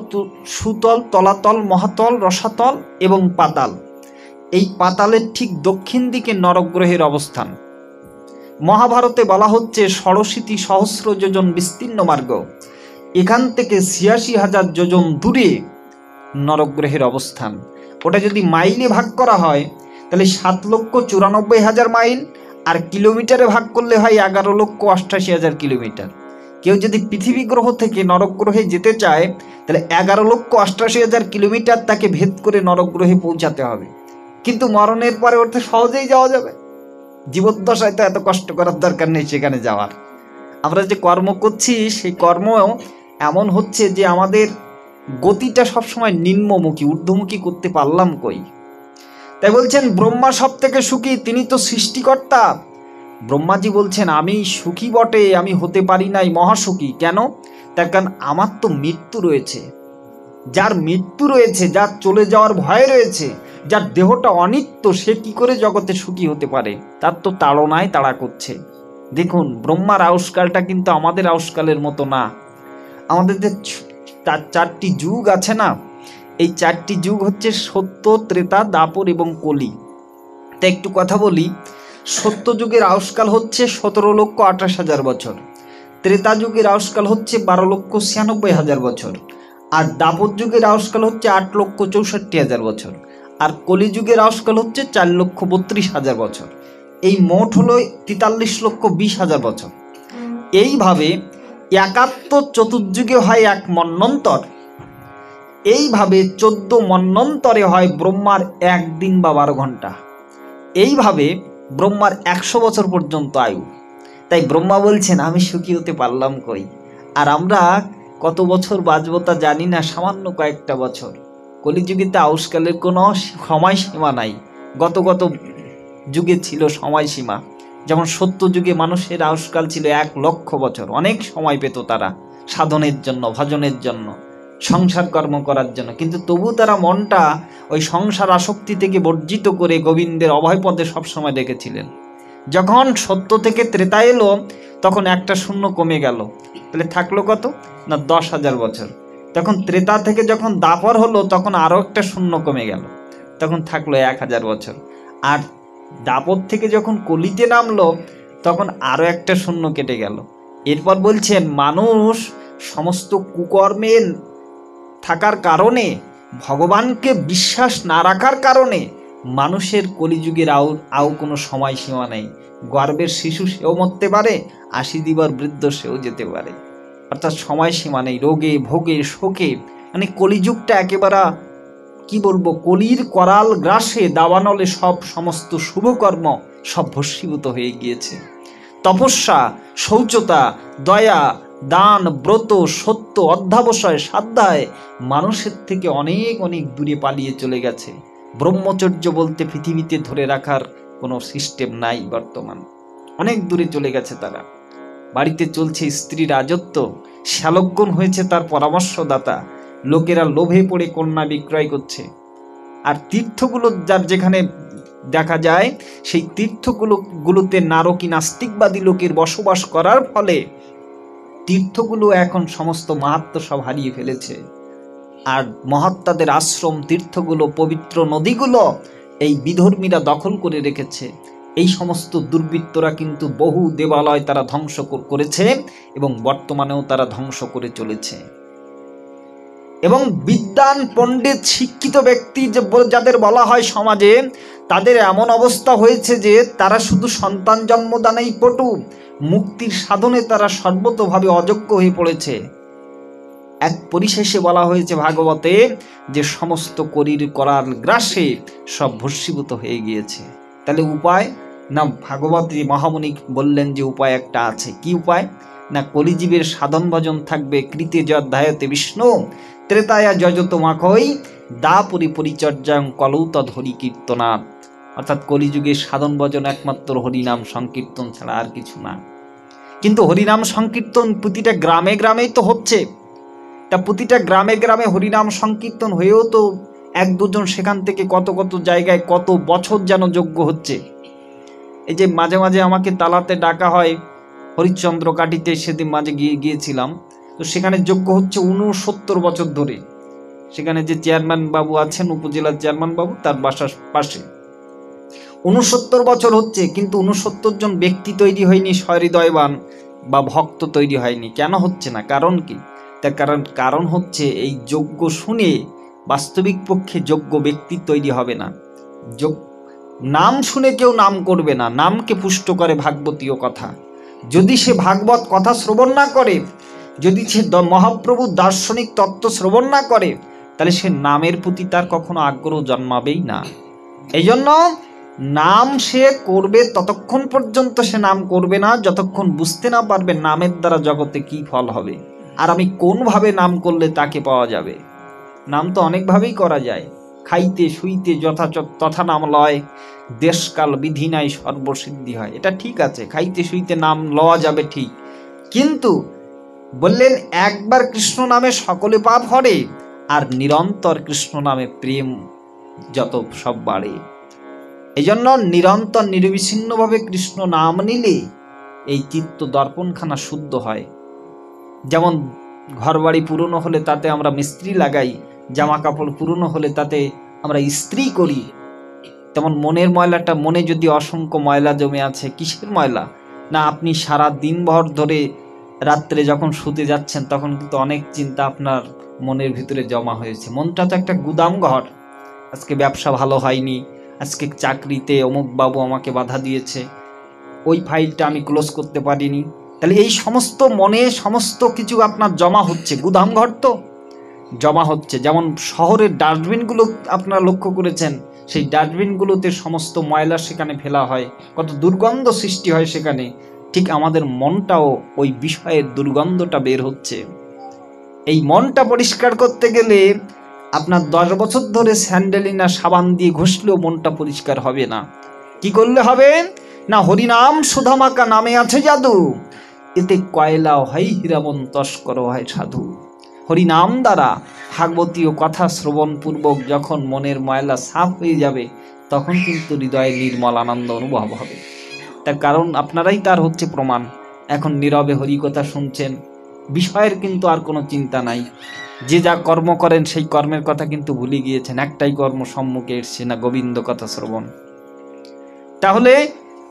সুতল, তলাতল, মহাতল, রসাতল এবং পাতাল। এই পাতালের ঠিক দক্ষিণ দিকে নরগ্রহের অবস্থান। মহাভারতে বলা হচ্ছে 67 সহস্র যোজন বিস্তীর্ণ মার্গ, এখান থেকে 86,000 যোজন দূরে নরগ্রহের অবস্থান। ওটা যদি মাইলে ভাগ করা হয় তাহলে 7,94,000 মাইল, আর কিলোমিটারে ভাগ করলে হয় 11,88,000 কিলোমিটার। কেউ যদি পৃথিবী গ্রহ থেকে নরগ্রহে যেতে চায় তাহলে 11,88,000 কিলোমিটার তাকে ভেদ করে নরগ্রহে পৌঁছাতে হবে। কিন্তু মরণের পরে ওটা সহজেই যাওয়া যাবে। জীবদ্দশায় তো এত কষ্ট করার দরকার নেই সেখানে যাওয়ার। আমরা যে কর্ম করছি সেই কর্ম এমন হচ্ছে যে আমাদের গতিটা সবসময় নিম্নমুখী, ঊর্ধ্বমুখী করতে পারলাম কই। তাই বলছেন ব্রহ্মা সব থেকে সুখী, তিনি তো সৃষ্টিকর্তা। ব্রহ্মাজি বলছেন আমি সুখী বটে, আমি হতে পারি নাই মহাসুখী। কেন? তার কারণ আমার তো মৃত্যু রয়েছে। যার মৃত্যু রয়েছে, যার চলে যাওয়ার ভয় রয়েছে, যার দেহটা অনিত্য, সে কি করে জগতে সুখী হতে পারে? তার তো তাড়নায় তাড়া করছে। দেখুন, ব্রহ্মার আউসকালটা কিন্তু আমাদের আউসকালের মতো না। আমাদের যে 4টি যুগ আছে না, এই 4টি যুগ হচ্ছে সত্য, ত্রেতা, দাপর এবং কলি। তা একটু কথা বলি। সত্য যুগের আউসকাল হচ্ছে 17,28,000 বছর, ত্রেতা যুগের আউসকাল হচ্ছে 12,96,000 বছর, আর দাপর যুগের আউসকাল হচ্ছে 8,64,000 বছর, আর কলিযুগের আউসকাল হচ্ছে 4,32,000 বছর। এই মোট হলো 43,20,000 বছর। এইভাবে 71 চতুর্যুগে হয় এক মন্বন্তর। এইভাবে 14 মন্বন্তরে হয় ব্রহ্মার 1 দিন বা 12 ঘন্টা। এইভাবে ব্রহ্মার 100 বছর পর্যন্ত আয়ু। তাই ব্রহ্মা বলছেন আমি সুখী হতে পারলাম কই। আর আমরা কত বছর বাঁচবো তা জানি না, সামান্য কয়েকটা বছর। কলিযুগেতে আউসকালের কোনো সময়সীমা নাই। গত যুগে ছিল সময়সীমা। যেমন সত্য যুগে মানুষের আউসকাল ছিল 1,00,000 বছর। অনেক সময় পেত তারা সাধনের জন্য, ভজনের জন্য, সংসার কর্ম করার জন্য। কিন্তু তবু তারা মনটা ওই সংসার আসক্তি থেকে বর্জিত করে গোবিন্দের অভয়পদে সবসময় দেখেছিলেন। যখন সত্য থেকে ত্রেতা এলো তখন একটা শূন্য কমে গেল, তাহলে থাকলো কত না 10,000 বছর। তখন ত্রেতা থেকে যখন দাপর হলো তখন আরও একটা শূন্য কমে গেল, তখন থাকলো 1,000 বছর। আর দাপর থেকে যখন কলিতে নামলো তখন আরও একটা শূন্য কেটে গেল। এরপর বলছেন মানুষ সমস্ত কুকর্মের থাকার কারণে, ভগবানকে বিশ্বাস না রাখার কারণে মানুষের কলিযুগের আও কোনো সময়সীমা নেই। গর্ভের শিশু সেও মরতে পারে, 80 দিবার বৃদ্ধ সেও যেতে পারে। অর্থাৎ সময়সীমা নেই। রোগে ভোগে শোকে, মানে কলিযুগটা একেবারে কি বলবো, কলির করাল গ্রাসে দাবানলে সমস্ত শুভকর্ম সব ভস্মীভূত হয়ে গিয়েছে। তপস্যা, শৌচতা, দয়া, দান, ব্রত, সত্য, অধ্যাবসায়, স্বাধ্যায় মানুষের থেকে অনেক অনেক দূরে পালিয়ে চলে গেছে। ব্রহ্মচর্য বলতে পৃথিবীতে ধরে রাখার কোনো সিস্টেম নাই বর্তমান। অনেক দূরে চলে গেছে তারা। বাড়িতে চলছে স্ত্রী রাজত্ব, শালগ্ন হয়েছে তার পরামর্শদাতা। লোকেরা লোভে পড়ে কন্যা বিক্রয় করছে। আর তীর্থগুলো যার যেখানে দেখা যায়, সেই তীর্থগুলোতে নারকী নাস্তিকবাদী লোকের বসবাস করার ফলে তীর্থগুলো এখন সমস্ত মাহাত্ম্য সব হারিয়ে ফেলেছে। আর মহাত্মাদের আশ্রম, তীর্থগুলো, পবিত্র নদীগুলো এই বিধর্মীরা দখল করে রেখেছে। এই সমস্ত দুর্বৃত্তরা কিন্তু বহু দেবালয় তারা ধ্বংস করেছে এবং বর্তমানেও তারা ধ্বংস করে চলেছে। এবং বিদ্বান পণ্ডিত শিক্ষিত ব্যক্তি যাদের বলা হয় সমাজে, তাদের এমন অবস্থা হয়েছে যে তারা শুধু সন্তান জন্মদানেই পটু, মুক্তির সাধনে তারা সর্বতোভাবে অযোগ্য হয়ে পড়েছে। এক পরিশেষে বলা হয়েছে ভাগবতে যে সমস্ত করার গ্রাসে সব ভস্মীভূত হয়ে গিয়েছে। তাহলে উপায় না, ভাগবতী মহামুনি বললেন যে উপায় একটা আছে। কি উপায়? না, কলিজীবের সাধন ভজন থাকবে। কৃতে যধ্যায়তে বিষ্ণু ত্রেতায়া যজত মাখই দাপুরি পরিচর্যাং কলৌতদ হরি কীর্তনাথ। অর্থাৎ কলিযুগের সাধন ভজন একমাত্র হরিনাম সংকীর্তন ছাড়া আর কিছু না। কিন্তু হরিনাম সংকীর্তন প্রতিটা গ্রামে গ্রামেই তো হচ্ছে। তা প্রতিটা গ্রামে গ্রামে হরিনাম সংকীর্তন হয়েও তো এক দুজন সেখান থেকে কত কত জায়গায় কত বছর যেন যজ্ঞ হচ্ছে। এই যে মাঝে মাঝে আমাকে তালাতে ডাকা হয় হরিশ্চন্দ্র কাটিতে, সেদিন মাঝে গিয়েছিলাম, তো সেখানে যজ্ঞ হচ্ছে 69 বছর ধরে। সেখানে যে চেয়ারম্যান বাবু আছেন, উপজেলার চেয়ারম্যান বাবু, তার বাসার পাশে 69 বছর হচ্ছে, কিন্তু 69 জন ব্যক্তি তৈরি হয়নি, সহৃদয়বান বা ভক্ত তৈরি হয়নি। কেন হচ্ছে না? কারণ কি? তার কারণ হচ্ছে এই যজ্ঞ শুনে বাস্তবিক পক্ষে যোগ্য ব্যক্তি তৈরি হবে না। নাম শুনে কেউ নাম করবে না। নামকে পুষ্ট করে ভাগবতীয় কথা। যদি সে ভাগবত কথা শ্রবণ না করে, যদি সে মহাপ্রভু দার্শনিক তত্ত্ব শ্রবণ না করে, তাহলে সে নামের প্রতি তার কখনো আগ্রহ জন্মাবেই না। এই জন্য নাম সে করবে, ততক্ষণ পর্যন্ত সে নাম করবে না যতক্ষণ বুঝতে না পারবে নামের দ্বারা জগতে কি ফল হবে, আর আমি কোনভাবে নাম করলে তাকে পাওয়া যাবে। নাম তো অনেকভাবেই করা যায়। খাইতে শুইতে তথা নাম লয়, দেশকাল বিধি নাই সর্বসিদ্ধি হয়। এটা ঠিক আছে, খাইতে শুইতে নাম লওয়া যাবে ঠিক, কিন্তু বললেন একবার কৃষ্ণ নামে সকলে পাপ হরে, আর নিরন্তর কৃষ্ণ নামে প্রেম যত সব বাড়ে। এই জন্য নিরন্তর নিরবিচ্ছিন্নভাবে কৃষ্ণ নাম নিলে এই চিত্ত দর্পণখানা শুদ্ধ হয়। যেমন ঘরবাড়ি পুরনো হলে তাতে আমরা মিস্ত্রি লাগাই, জামা কাপড় পুরনো হলে তাতে আমরা ইস্ত্রি করি, তেমন মনের ময়লাটা, মনে যদি অসংখ্য ময়লা জমে আছে, কিসের ময়লা? না, আপনি সারা দিনভর ধরে রাত্রে যখন শুতে যাচ্ছেন তখন কিন্তু অনেক চিন্তা আপনার মনের ভিতরে জমা হয়েছে। মনটা তো একটা গুদাম ঘর। আজকে ব্যবসা ভালো হয়নি, আজকে চাকরিতে অমুক বাবু আমাকে বাধা দিয়েছে, ওই ফাইলটা আমি ক্লোজ করতে পারিনি। তাহলে এই সমস্ত মনে সমস্ত কিছু আপনার জমা হচ্ছে, গুদাম ঘর তো জমা হচ্ছে। যেমন শহরের ডাস্টবিনগুলো আপনারা লক্ষ্য করেছেন, সেই ডাস্টবিনগুলোতে সমস্ত ময়লা সেখানে ফেলা হয়, কত দুর্গন্ধ সৃষ্টি হয় সেখানে। ঠিক আমাদের মনটাও ওই বিষয়ের দুর্গন্ধটা বের হচ্ছে। এই মনটা পরিষ্কার করতে গেলে আপনার 10 বছর ধরে স্যান্ডেলিনা সাবান দিয়ে ঘষলেও মনটা পরিষ্কার হবে না। কি করলে হবে? না, হরিনাম সুধামাকা নামে আছে জাদু, এতে কয়লাও হয় হীরামন, তস্কর হয় সাধু। হরিনাম দ্বারা ভাগবতীয় কথা শ্রবণ পূর্বক যখন মনের ময়লা সাফ হয়ে যাবে, তখন কিন্তু হৃদয়ে নির্মল আনন্দ অনুভব হবে। তার কারণ আপনারাই তার হচ্ছে প্রমাণ। এখন নীরবে হরিকথা শুনছেন, বিষয়ের কিন্তু আর কোনো চিন্তা নাই। যে যা কর্ম করেন সেই কর্মের কথা কিন্তু ভুলে গিয়েছেন। একটাই কর্ম সম্মুখে এসছে, না গোবিন্দ কথা শ্রবণ। তাহলে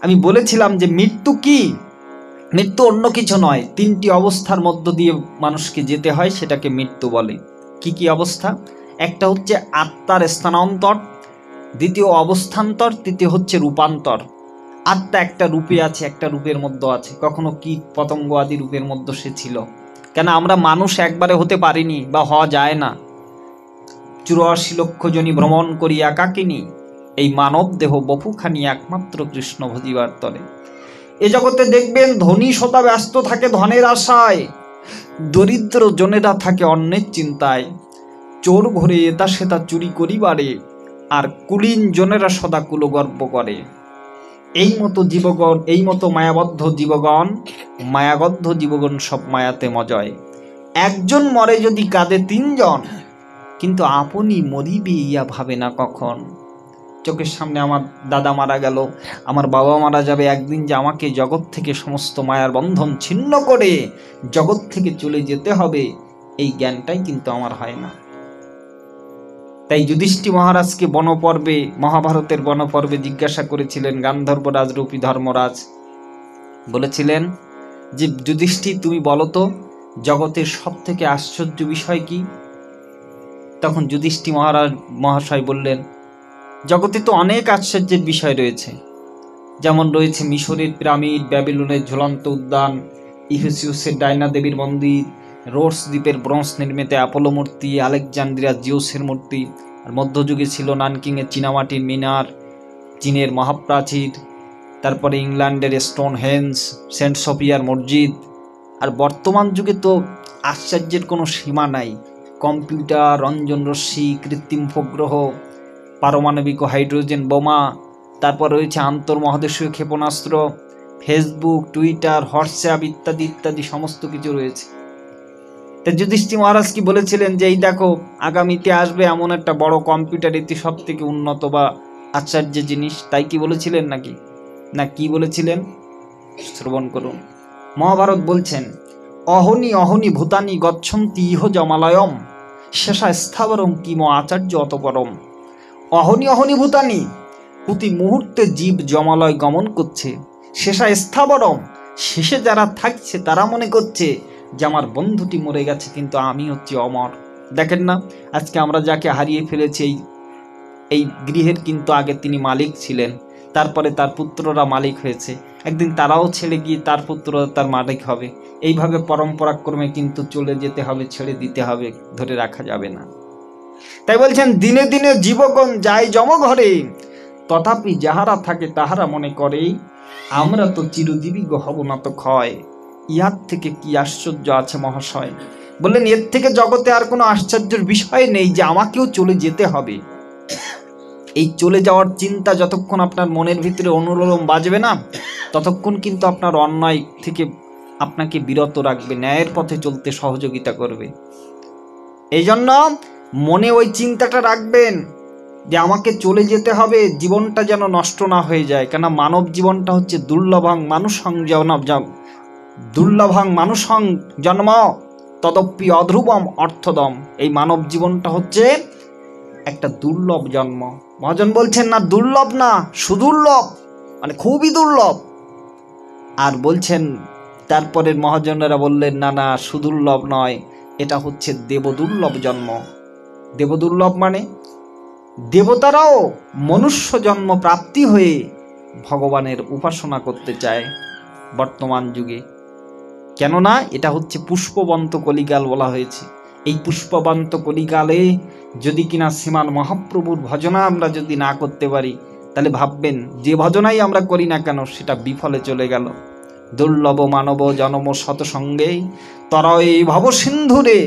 আমি বলেছিলাম যে মৃত্যু কি? মৃত্যু অন্য কিছু নয়, 3টি অবস্থার মধ্য দিয়ে মানুষকে যেতে হয়, সেটাকে মৃত্যু বলে। কি কি অবস্থা? একটা হচ্ছে আত্মার স্থানান্তর, দ্বিতীয় অবস্থান্তর, তৃতীয় হচ্ছে রূপান্তর। আত্মা একটা রূপে আছে, একটা রূপের মধ্যে আছে। কখনো কীট পতঙ্গ আদি রূপের মধ্যে সে ছিল। কেন আমরা মানুষ একবারে হতে পারিনি বা হওয়া যায় না। 84 লক্ষ জনী ভ্রমণ করি একাকিনী, এই মানব দেহ বপুখানি একমাত্র কৃষ্ণ ভজিবার তরে। এ জগতে দেখবেন ধনী সদা ব্যস্ত থাকে ধনের আশায়, দরিদ্র জনেরা থাকে অন্যের চিন্তায়। চোর ঘরে এটা সেটা চুরি করিবারে, আর কুলীন জনেরা সদা কুলগর্ব করে। এই মতো জীবগণ, এই মতো মায়াবদ্ধ জীবগণ সব মায়াতে মজয়। একজন মরে যদি কাঁদে 3 জন, কিন্তু আপনি মরিবে ইয়া ভাবে না কখন। চোখের সামনে আমার দাদা মারা গেল, আমার বাবা মারা যাবে একদিন, যে আমাকে জগৎ থেকে সমস্ত মায়ার বন্ধন ছিন্ন করে জগৎ থেকে চলে যেতে হবে, এই জ্ঞানটাই কিন্তু আমার হয় না। তাই যুধিষ্ঠির মহারাজকে বনপর্বে, মহাভারতের বনপর্বে জিজ্ঞাসা করেছিলেন গান্ধর্বরাজ রূপী ধর্মরাজ, বলেছিলেন যে যুধিষ্ঠির তুমি বলো তো জগতের সব থেকে আশ্চর্য বিষয় কি? তখন যুধিষ্ঠির মহাশয় বললেন, জগতে তো অনেক আশ্চর্যের বিষয় রয়েছে, যেমন রয়েছে মিশরের পিরামিড, ব্যাবিলনের ঝুলন্ত উদ্যান, ইফেসিউসের ডায়না দেবীর মন্দির, রোডস দ্বীপের ব্রোঞ্জ নির্মিত অ্যাপোলো মূর্তি, আলেকজান্দ্রিয়ার জিউসের মূর্তি, আর মধ্যযুগে ছিল নানকিংয়ের চীনামাটির মিনার, চীনের মহাপ্রাচীর, তারপরে ইংল্যান্ডের স্টোনহেঞ্জ, সেন্ট সোফিয়ার মসজিদ। আর বর্তমান যুগে তো আশ্চর্যের কোনো সীমা নাই। কম্পিউটার, রঞ্জন রশ্মি, কৃত্রিম উপগ্রহ, পারমাণবিক ও হাইড্রোজেন বোমা, তারপর রয়েছে আন্তর্মহাদেশীয় ক্ষেপণাস্ত্র, ফেসবুক, টুইটার, হোয়াটসঅ্যাপ ইত্যাদি ইত্যাদি সমস্ত কিছু রয়েছে। তাই যুধিষ্ঠির মহারাজ কি বলেছিলেন যে এই দেখো আগামীতে আসবে এমন একটা বড় কম্পিউটার, এটি সব থেকে উন্নত বা আশ্চর্য জিনিস, তাই কি বলেছিলেন নাকি? না কি বলেছিলেন শ্রবণ করুন। মহাভারত বলছেন, অহনি অহনি ভূতানি গচ্ছন্তি ইহ জমালয়ম শেষা স্থাবরম কিম আচার্য অতপরম। অহনি অহনি ভূতানি, প্রতি মুহূর্তে জীব জমালয় গমন করছে। শেষা স্থাবরম, শেষে যারা থাকছে তারা মনে করছে যে আমার বন্ধুটি মরে গেছে কিন্তু আমি হচ্ছি অমর। দেখেন না আজকে আমরা যাকে হারিয়ে ফেলেছি, এই গৃহের কিন্তু আগে তিনি মালিক ছিলেন, তারপরে তার পুত্ররা মালিক হয়েছে, একদিন তারাও ছেড়ে গিয়ে তার পুত্র তার মালিক হবে। এইভাবে পরম্পরাক্রমে কিন্তু চলে যেতে হবে, ছেড়ে দিতে হবে, ধরে রাখা যাবে না। তাই বলছেন দিনে দিনে জীবগণ যায় যমঘরে, তথাপি যাহারা থাকে তাহারা মনে করে আমরা তো চিরজীবী হব না তো ক্ষয়। ইহার থেকে কি আশ্চর্য আছে মহাশয়? বললেন এর থেকে জগতে আর কোনো আশ্চর্যের বিষয় নেই যে আমাকেও চলে যেতে হবে। এই চলে যাওয়ার চিন্তা যতক্ষণ আপনার মনের ভিতরে অনুলোম বাজবে না, ততক্ষণ কিন্তু আপনার অন্যায় থেকে আপনাকে বিরত রাখবে, ন্যায়ের পথে চলতে সহযোগিতা করবে। এই জন্য মনে ওই চিন্তাটা রাখবেন যে আমাকে চলে যেতে হবে, জীবনটা যেন নষ্ট না হয়ে যায়। কেন মানব জীবনটা হচ্ছে দুর্লভং মানুষং জন্ম তদপি অধ্রুবম অর্থদম। এই মানব জীবনটা হচ্ছে একটা দুর্লভ জন্ম। মহাজন বলছেন না দুর্লভ না, সুদুর্লভ, মানে খুবই দুর্লভ। আর বলছেন তারপরের মহাজনেরা বললেন না না সুদুর্লভ নয়, এটা হচ্ছে দেবদুর্লভ জন্ম। দেবদুর্লভ মানে দেবতারাও মনুষ্য জন্ম প্রাপ্তি হয়ে ভগবানের উপাসনা করতে চায় বর্তমান যুগে। কেননা এটা হচ্ছে পুষ্পবন্ত কলিকাল বলা হয়েছে। এই পুষ্পবন্ত কলিকালে যদি কিনা শ্রীমান মহাপ্রভুর ভজনা আমরা যদি না করতে পারি, তাহলে ভাববেন যে ভজনাই আমরা করি না কেন সেটা বিফলে চলে গেল। দুর্লভ মানব জনম শতসঙ্গে তরয় এই ভবসিন্ধুরে।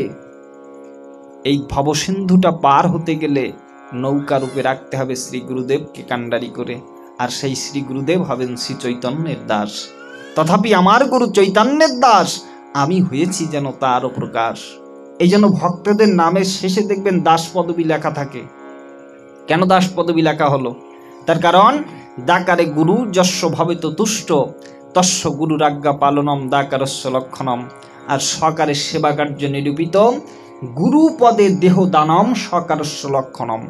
এই ভবসিন্ধুটা পার হতে গেলে নৌকা রূপে রাখতে হবে শ্রী গুরুদেবকে কান্ডারি করে, আর সেই শ্রী গুরুদেব হবেন শ্রী চৈতন্যের দাস। তথাপি আমার গুরু চৈতন্যের দাস, আমি হয়েছি যেন তারও প্রকাশ। এই জন্য ভক্তদের নামের শেষে দেখবেন দাস পদবী লেখা থাকে। কেন দাস পদবী লেখা হলো? তার কারণ দাকারে গুরু যস্য ভবেত তুষ্ট তস্য গুরুরাজ্ঞা পালনম দাকারস্য লক্ষণম। আর সকারের সেবা কার্য নিরূপিত গুরু পদে দেহ দানম সকারস্য লক্ষণম।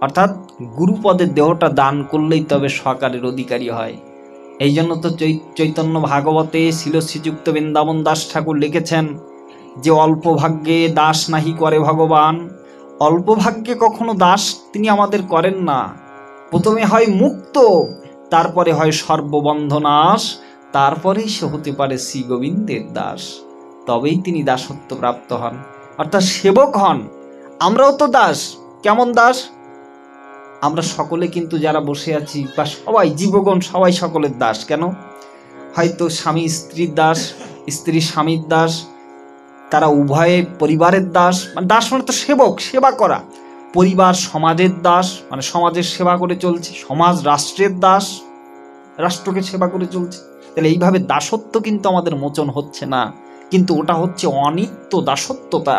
অর্থাৎ গুরু পদে দেহটা দান করলেই তবে সকারের অধিকারী হয়। এই জন্য তো চৈতন্য ভাগবতে ছিল শ্রীযুক্ত বৃন্দাবন দাস ঠাকুর লিখেছেন যে অল্প ভাগ্যে দাস নাহি করে ভগবান। অল্প ভাগ্যে কখনো দাস তিনি আমাদের করেন না। প্রথমে হয় মুক্ত, তারপরে হয় সর্ববন্ধনাশ, তারপরেই সে হতে পারে শ্রী গোবিন্দের দাস, তবেই তিনি দাসত্ব প্রাপ্ত হন, অর্থাৎ সেবক হন। আমরাও তো দাস। কেমন দাস? আমরা সকলে কিন্তু যারা বসে আছি বা সবাই জীবগণ সবাই সকলের দাস। কেন? হয়তো স্বামী স্ত্রীর দাস, স্ত্রী স্বামীর দাস, তারা উভয়ে পরিবারের দাস। মানে দাস মানে তো সেবক, সেবা করা। পরিবার সমাজের দাস, মানে সমাজের সেবা করে চলছে। সমাজ রাষ্ট্রের দাস, রাষ্ট্রকে সেবা করে চলছে। তাহলে এইভাবে দাসত্ব কিন্তু আমাদের মোচন হচ্ছে না, কিন্তু ওটা হচ্ছে অনিত্য দাসত্বতা।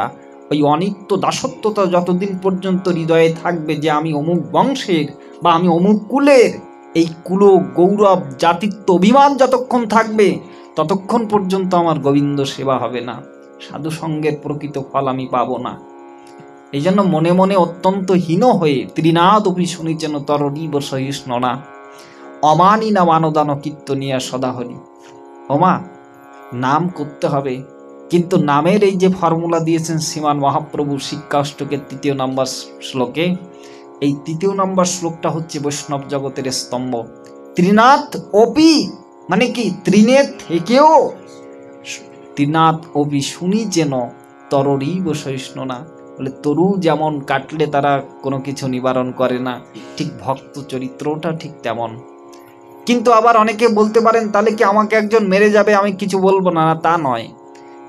ওই অনিত্য দাসত্বতা যতদিন পর্যন্ত হৃদয়ে থাকবে যে আমি অমুক বংশের বা আমি অমুক কুলের, এই কুল গৌরব জাতিত্ব অভিমান যতক্ষণ থাকবে ততক্ষণ পর্যন্ত আমার গোবিন্দ সেবা হবে না, সাধু সঙ্গের প্রকৃত ফল আমি পাবো না। এই জন্য মনে মনে অত্যন্ত হীন হয়ে ত্রিনাদ অপি শুনিছেন তরণীব সহিষ্ণনা অমানি না মানদান কীর্তনিয়া সদা হরি। ওমা, নাম করতে হবে, কিন্তু নামের এই যে ফর্মুলা দিয়েছেন শ্রীমান মহাপ্রভু শিক্ষাষ্টকের 3 নম্বর শ্লোকে, এই 3 নম্বর শ্লোকটা হচ্ছে বৈষ্ণব জগতের স্তম্ভ। ত্রিনাথ অপি মানে কি, ত্রিনেত থেকেও ত্রিনাথ অপি শুনি যেন তররীব সহিষ্ণুনা, বলে তরু যেমন কাটলে তারা কোনো কিছু নিবারণ করে না, ঠিক ভক্ত চরিত্রটা ঠিক তেমন। কিন্তু আবার অনেকে বলতে পারেন তাহলে কি আমাকে একজন মেরে যাবে আমি কিছু বলবো না? তা নয়।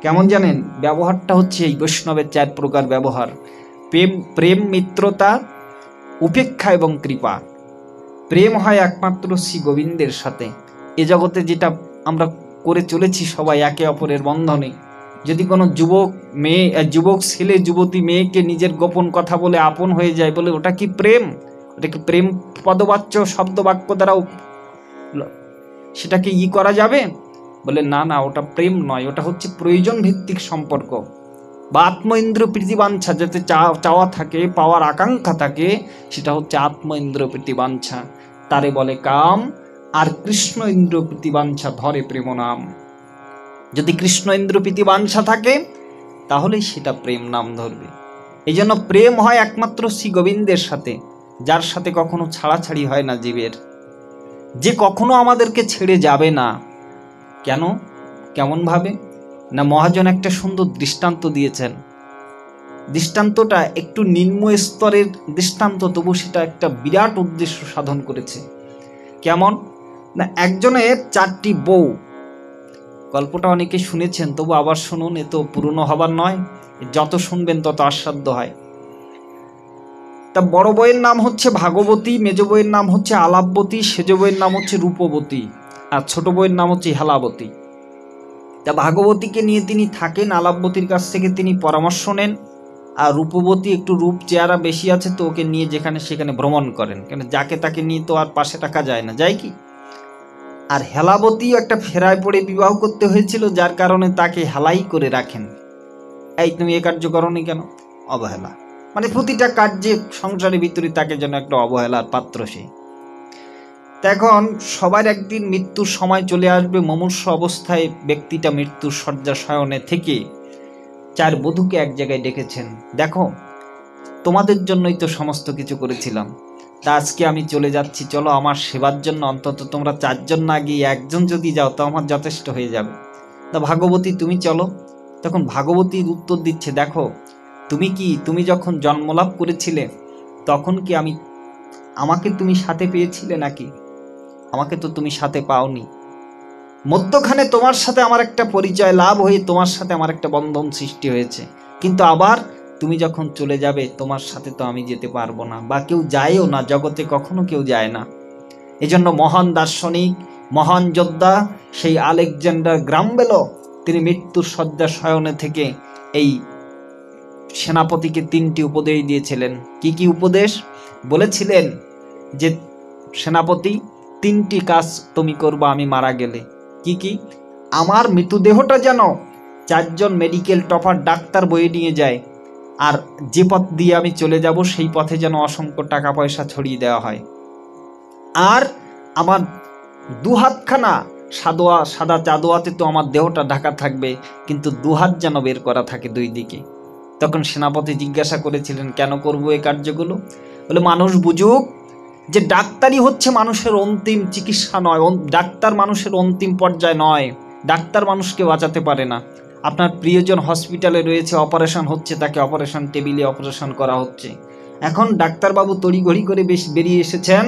কেমন জানেন, ব্যবহারটা হচ্ছে এই বৈষ্ণবের 4 প্রকার ব্যবহার: প্রেম, মিত্রতা, উপেক্ষা এবং কৃপা। প্রেম হয় একমাত্র শ্রী গোবিন্দের সাথে। এ জগতে যেটা আমরা করে চলেছি সবাই একে অপরের বন্ধনে, যদি কোনো যুবক ছেলে যুবতী মেয়েকে নিজের গোপন কথা বলে আপন হয়ে যায়, বলে ওটা কি প্রেম? ওটা কি প্রেম পদবাচ্য শব্দ বাক্য দ্বারাও সেটাকে করা যাবে? বলে না না, ওটা প্রেম নয়, ওটা হচ্ছে প্রয়োজন ভিত্তিক সম্পর্ক। বা আত্ম ইন্দ্র প্রীতিবাঞ্ছা, যাতে চাওয়া থাকে, পাওয়ার আকাঙ্ক্ষা থাকে, সেটা হচ্ছে আত্ম ইন্দ্র প্রীতিবাঞ্ছা, তারে বলে কাম। আর কৃষ্ণ ইন্দ্র প্রীতিবাঞ্ছা ধরে প্রেম নাম। যদি কৃষ্ণ ইন্দ্র প্রীতিবাঞ্ছা থাকে তাহলেই সেটা প্রেম নাম ধরবে। এই জন্য প্রেম হয় একমাত্র শ্রী গোবিন্দের সাথে, যার সাথে কখনো ছাড়াছাড়ি হয় না জীবের, যে কখনো আমাদেরকে ছেড়ে যাবে না। কেন, কেমন ভাবে না, মহাজন একটা সুন্দর দৃষ্টান্ত দিয়েছেন। দৃষ্টান্তটা একটু নিম্ন স্তরের দৃষ্টান্ত, তবু সেটা একটা বিরাট উদ্দেশ্য সাধন করেছে। কেমন না, একজনের 4টি বউ। গল্পটা অনেকে শুনেছেন, তবু আবার শুনুন, এ তো পুরনো হবার নয়, যত শুনবেন তত আস্বাদ্য হয়। তা বড় বইয়ের নাম হচ্ছে ভাগবতী, মেজ বইয়ের নাম হচ্ছে আলাপবতী, সেজ বইয়ের নাম হচ্ছে রূপবতী, আর ছোট বইয়ের নাম হচ্ছে হেলাবতী। তা ভাগবতীকে নিয়ে তিনি থাকেন, আলাপবতীর কাছ থেকে তিনি পরামর্শ নেন, আর রূপবতী একটু রূপ চেহারা বেশি আছে, তো ওকে নিয়ে যেখানে সেখানে ভ্রমণ করেন, কেন যাকে তাকে নিয়ে তো আর পাশে রাখা যায় না, যায় কি? আর হেলাবতীও একটা ফেরায় পড়ে বিবাহ করতে হয়েছিল, যার কারণে তাকে হেলাই করে রাখেন। এই তুমি এ কার্য করনি কেন? অবহেলা, মানে প্রতিটা কার্যে সংসারের ভিতরে তাকে যেন একটা অবহেলার পাত্র সে। এখন সবার একদিন মৃত্যুর সময় চলে আসবে, মুমূর্ষু অবস্থায় ব্যক্তিটা মৃত্যুর শয্যা শয়নে থেকে 4 বধূকে এক জায়গায় ডেকেছেন। দেখো, তোমাদের জন্যই তো সমস্ত কিছু করেছিলাম, তা আজকে আমি চলে যাচ্ছি, চলো আমার সেবার জন্য অন্তত তোমরা 4 জন না গিয়ে 1 জন যদি যাও তো আমার যথেষ্ট হয়ে যাবে। তা ভাগবতী তুমি চলো। তখন ভাগবতীর উত্তর দিচ্ছে, দেখো তুমি যখন জন্মলাভ করেছিলে তখন কি আমাকে তুমি সাথে পেয়েছিলে নাকি? আমাকে তো তুমি সাথে পাওনি। মধ্যখানে তোমার সাথে আমার একটা পরিচয় লাভ হয়ে তোমার সাথে আমার একটা বন্ধন সৃষ্টি হয়েছে, কিন্তু আবার তুমি যখন চলে যাবে তোমার সাথে তো আমি যেতে পারবো না, বা কেউ যায়ও না, জগতে কখনো কেউ যায় না। এজন্য মহান দার্শনিক, মহান যোদ্ধা সেই আলেকজান্ডার গ্রাহাম বেল তিনি মৃত্যুর শয্যা শয়নে থেকে এই সেনাপতিকে 3টি উপদেশ দিয়েছিলেন। কি কি উপদেশ বলেছিলেন? যে সেনাপতি, 3টি কাজ তুমি করবা আমি মারা গেলে। কি কি? আমার মৃতদেহটা যেন 4 জন মেডিকেল টপার ডাক্তার বয়ে নিয়ে যায়, আর যে পথ দিয়ে আমি চলে যাব সেই পথে যেন অসংখ্য টাকা পয়সা ছড়িয়ে দেওয়া হয়। আর আমার 2 হাতখানা সাদা চাদোয়াতে তো আমার দেহটা ঢাকা থাকবে, কিন্তু 2 হাত যেন বের করা থাকে 2 দিকে। তখন সেনাপতি জিজ্ঞাসা করেছিলেন, কেন করব এই কার্যগুলো? বলে মানুষ বুঝুক যে ডাক্তারই হচ্ছে মানুষের অন্তিম চিকিৎসা নয়, ডাক্তার মানুষের অন্তিম পর্যায় নয়, ডাক্তার মানুষকে বাঁচাতে পারে না। আপনার প্রিয়জন হসপিটালে রয়েছে, অপারেশন হচ্ছে, তাকে অপারেশন টেবিলে অপারেশন করা হচ্ছে। এখন ডাক্তারবাবু তড়িঘড়ি করে বেরিয়ে এসেছেন,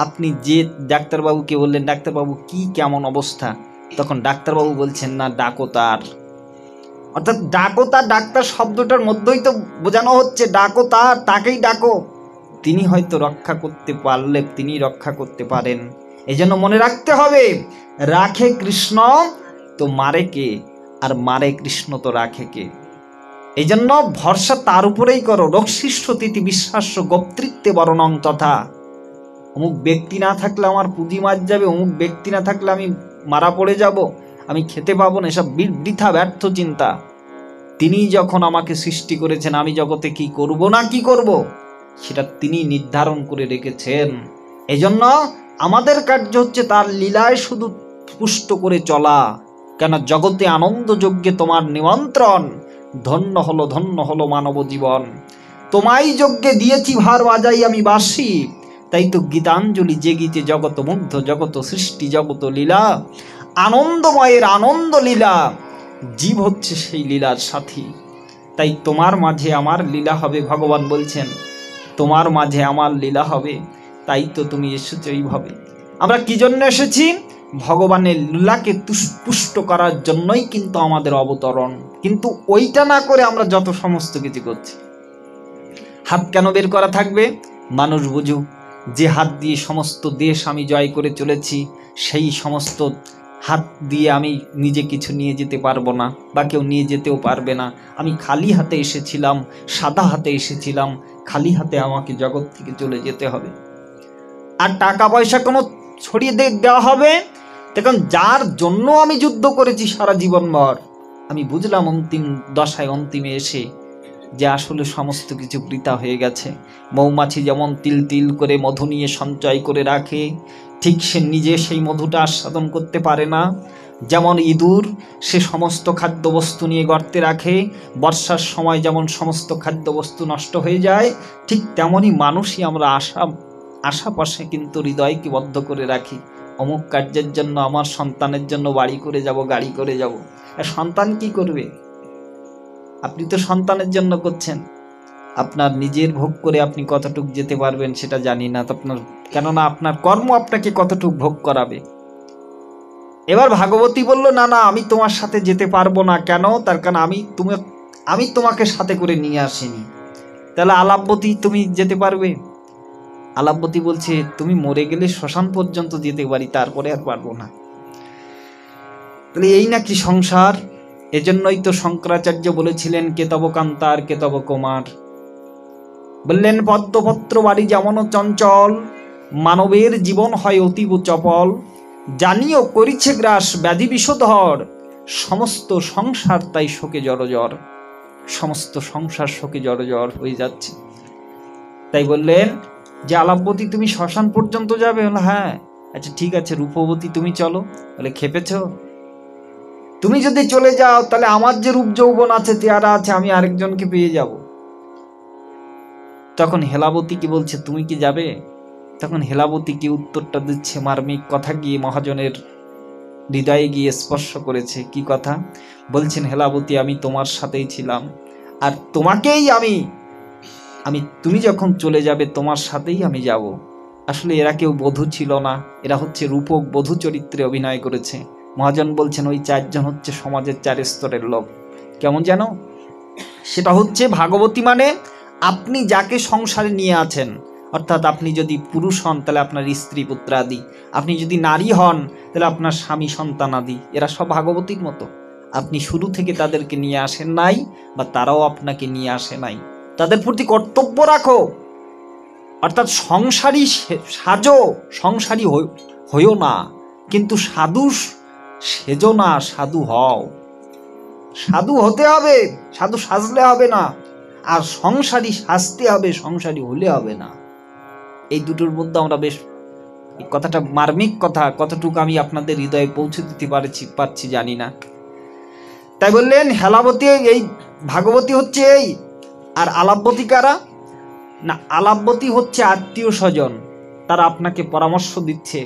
আপনি যে ডাক্তারবাবুকে বললেন, ডাক্তারবাবু কি কেমন অবস্থা? তখন ডাক্তারবাবু বলছেন, না ডাকো তার। অর্থাৎ ডাকো তার, ডাক্তার শব্দটার মধ্যেই তো বোঝানো হচ্ছে ডাকো তার, তাকেই ডাকো। তিনি হয়তো রক্ষা করতে পারলে তিনি রক্ষা করতে পারেন। এই জন্য মনে রাখতে হবে, রাখে কৃষ্ণ তো মারে কে, আর মারে কৃষ্ণ তো রাখে কে। এই জন্য ভরসা তার উপরেই করো। রক্ষিষ্ঠ তিথি বিশ্বাস্য গোপ্তৃত্বে বরণং তথা। অমুক ব্যক্তি না থাকলে আমার পুঁজি মার যাবে, অমুক ব্যক্তি না থাকলে আমি মারা পড়ে যাব, আমি খেতে পাবো না, এসব বৃথা ব্যর্থ চিন্তা। তিনি যখন আমাকে সৃষ্টি করেছেন, আমি জগতে কি করব না কি করব সেটা তিনি নির্ধারণ করে রেখেছেন। এজন্য আমাদের কার্য হচ্ছে তার লীলায় শুধু পুষ্ট করে চলা। কেন জগতে আনন্দ যজ্ঞে তোমার নিমন্ত্রণ, ধন্য হলো মানব জীবন। তোমায় যজ্ঞে দিয়েছি ভার বাজাই আমি বাসি, তাই তো গীতাঞ্জলি জেগিতে জগত মুগ্ধ, জগত সৃষ্টি জগত লীলা, আনন্দময়ের আনন্দ লীলা, জীব হচ্ছে সেই লীলার সাথী। তাই তোমার মাঝে আমার লীলা হবে, ভগবান বলছেন তোমার মাঝে আমার লীলা হবে, তাই তো তুমি এসেছো এইভাবে। আমরা কি জন্য এসেছি? ভগবানের লীলাকে পুষ্ট করার জন্যই কিন্তু আমাদের অবতরণ। কিন্তু ওইটা না করে আমরা যত সমস্ত কিছু করছি। হাত কেন বের করা থাকবে? মানুষ বুঝুক যে হাত দিয়ে সমস্ত দেশ আমি জয় করে চলেছি, সেই সমস্ত হাত দিয়ে আমি নিজে কিছু নিয়ে যেতে পারবো না, বা কেউ নিয়ে যেতেও পারবে না। আমি খালি হাতে এসেছিলাম, সাদা হাতে এসেছিলাম, খালি হাতে আমাকে জগৎ থেকে চলে যেতে হবে। আর টাকা পয়সা কোনো ছড়িয়ে দেওয়া হবে। দেখুন, যার জন্য আমি যুদ্ধ করেছি সারা জীবনভর, আমি বুঝলাম অন্তিম দশায়, অন্তিমে এসে যে আসলে সমস্ত কিছু বৃথা হয়ে গেছে। মৌমাছি যেমন তিল তিল করে মধু নিয়ে সঞ্চয় করে রাখে, ঠিক সে নিজে সেই মধুটা আস্বাদন করতে পারে না। যেমন ইঁদুর সে সমস্ত খাদ্যবস্তু নিয়ে গর্তে রাখে, বর্ষার সময় যেমন সমস্ত খাদ্যবস্তু নষ্ট হয়ে যায়, ঠিক তেমনই মানুষই আমরা আশাপাশে কিন্তু হৃদয়কে বদ্ধ করে রাখি। অমুক কার্যের জন্য, আমার সন্তানের জন্য বাড়ি করে যাব, গাড়ি করে যাব। আর সন্তান কি করবে? আপনি তো সন্তানের জন্য করছেন। আপনার নিজের ভোগ করে আপনি কতটুক যেতে পারবেন সেটা জানি না, কেননা আপনার কর্ম আপনাকে কতটুক ভোগ করাবে। এবার ভাগবতী বলল, না না, আমি তোমার সাথে যেতে পারবো না। কেন? তার কারণ আমি তোমাকে সাথে করে নিয়ে আসিনি। তাহলে আলাপবতী তুমি যেতে পারবে? আলাপবতী বলছে, তুমি মরে গেলে শ্মশান পর্যন্ত যেতে পারি, তারপরে আর পারবো না। তাহলে এই নাকি সংসার? এজন্যই তো শঙ্করাচার্য বলেছিলেন, কেতব কান্তার কেতব কুমার। বললেন, পদ্মপত্র বাড়ি যেমন চঞ্চল, মানবের জীবন হয় অতীব চপল। জানিও করিছে গ্রাস ব্যাধি বিষধর, সমস্ত সংসার তাই শোকে জড়জড়। সমস্ত সংসার শোকে জড়জড় হয়ে যাচ্ছে। তাই বললেন যে, আলাপবতী তুমি শ্মশান পর্যন্ত যাবে? বলে হ্যাঁ। আচ্ছা ঠিক আছে, রূপবতী তুমি চলো। বলে খেপেছ? তুমি যদি চলে যাও তাহলে আমার যে রূপ যৌবন আছে, চেহারা আছে, আমি আরেকজনকে পেয়ে যাব। তখন হেলাবতী কি বলছে, তুমি কি যাবে? তখন হেলাবতী কি উত্তরটা দিচ্ছে, মার্মিক কথা গিয়ে মহাজনের হৃদয়ে গিয়ে স্পর্শ করেছে। কি কথা বলছেন? হেলাবতী, আমি তোমার সাথেই ছিলাম, আর তোমাকেই আমি তুমি যখন চলে যাবে তোমার সাথেই আমি যাব। আসলে এরা কেউ বধূ ছিল না, এরা হচ্ছে রূপক বধূ চরিত্রে অভিনয় করেছে। মহাজন বলছেন, ওই চারজন হচ্ছে সমাজের 4 স্তরের লোক। কেমন যেন? সেটা হচ্ছে ভাগবতী মানে আপনি যাকে সংসারে নিয়ে আছেন, অর্থাৎ আপনি যদি পুরুষ হন তাহলে আপনার স্ত্রী পুত্রাদি, আপনি যদি নারী হন তাহলে আপনার স্বামী সন্তানাদি। এরা সব ভাগবতীর মতো। আপনি শুরু থেকে তাদেরকে নিয়ে আসেন নাই, বা তারাও আপনাকে নিয়ে আসে নাই। তাদের প্রতি কর্তব্য রাখো, অর্থাৎ সংসারী সাজো, সংসারী হইও না, কিন্তু সাধু সেজো না, সাধু হও। সাধু হতে হবে, সাধু সাজলে হবে না। আর সংসারী সাজতে হবে, সংসারী হলে হবে না। এই দুটোর মধ্যে আমরা বেশ, এই কথাটা মার্মিক কথা, কতটুকু আমি আপনাদের হৃদয়ে পৌঁছে দিতে পারছি জানি না। তাই বললেন হেলাবতী, এই ভাগবতী হচ্ছে এই। আর আলাপবতী কারা? না, আলাপবতী হচ্ছে আত্মীয় স্বজন। তারা আপনাকে পরামর্শ দিচ্ছে,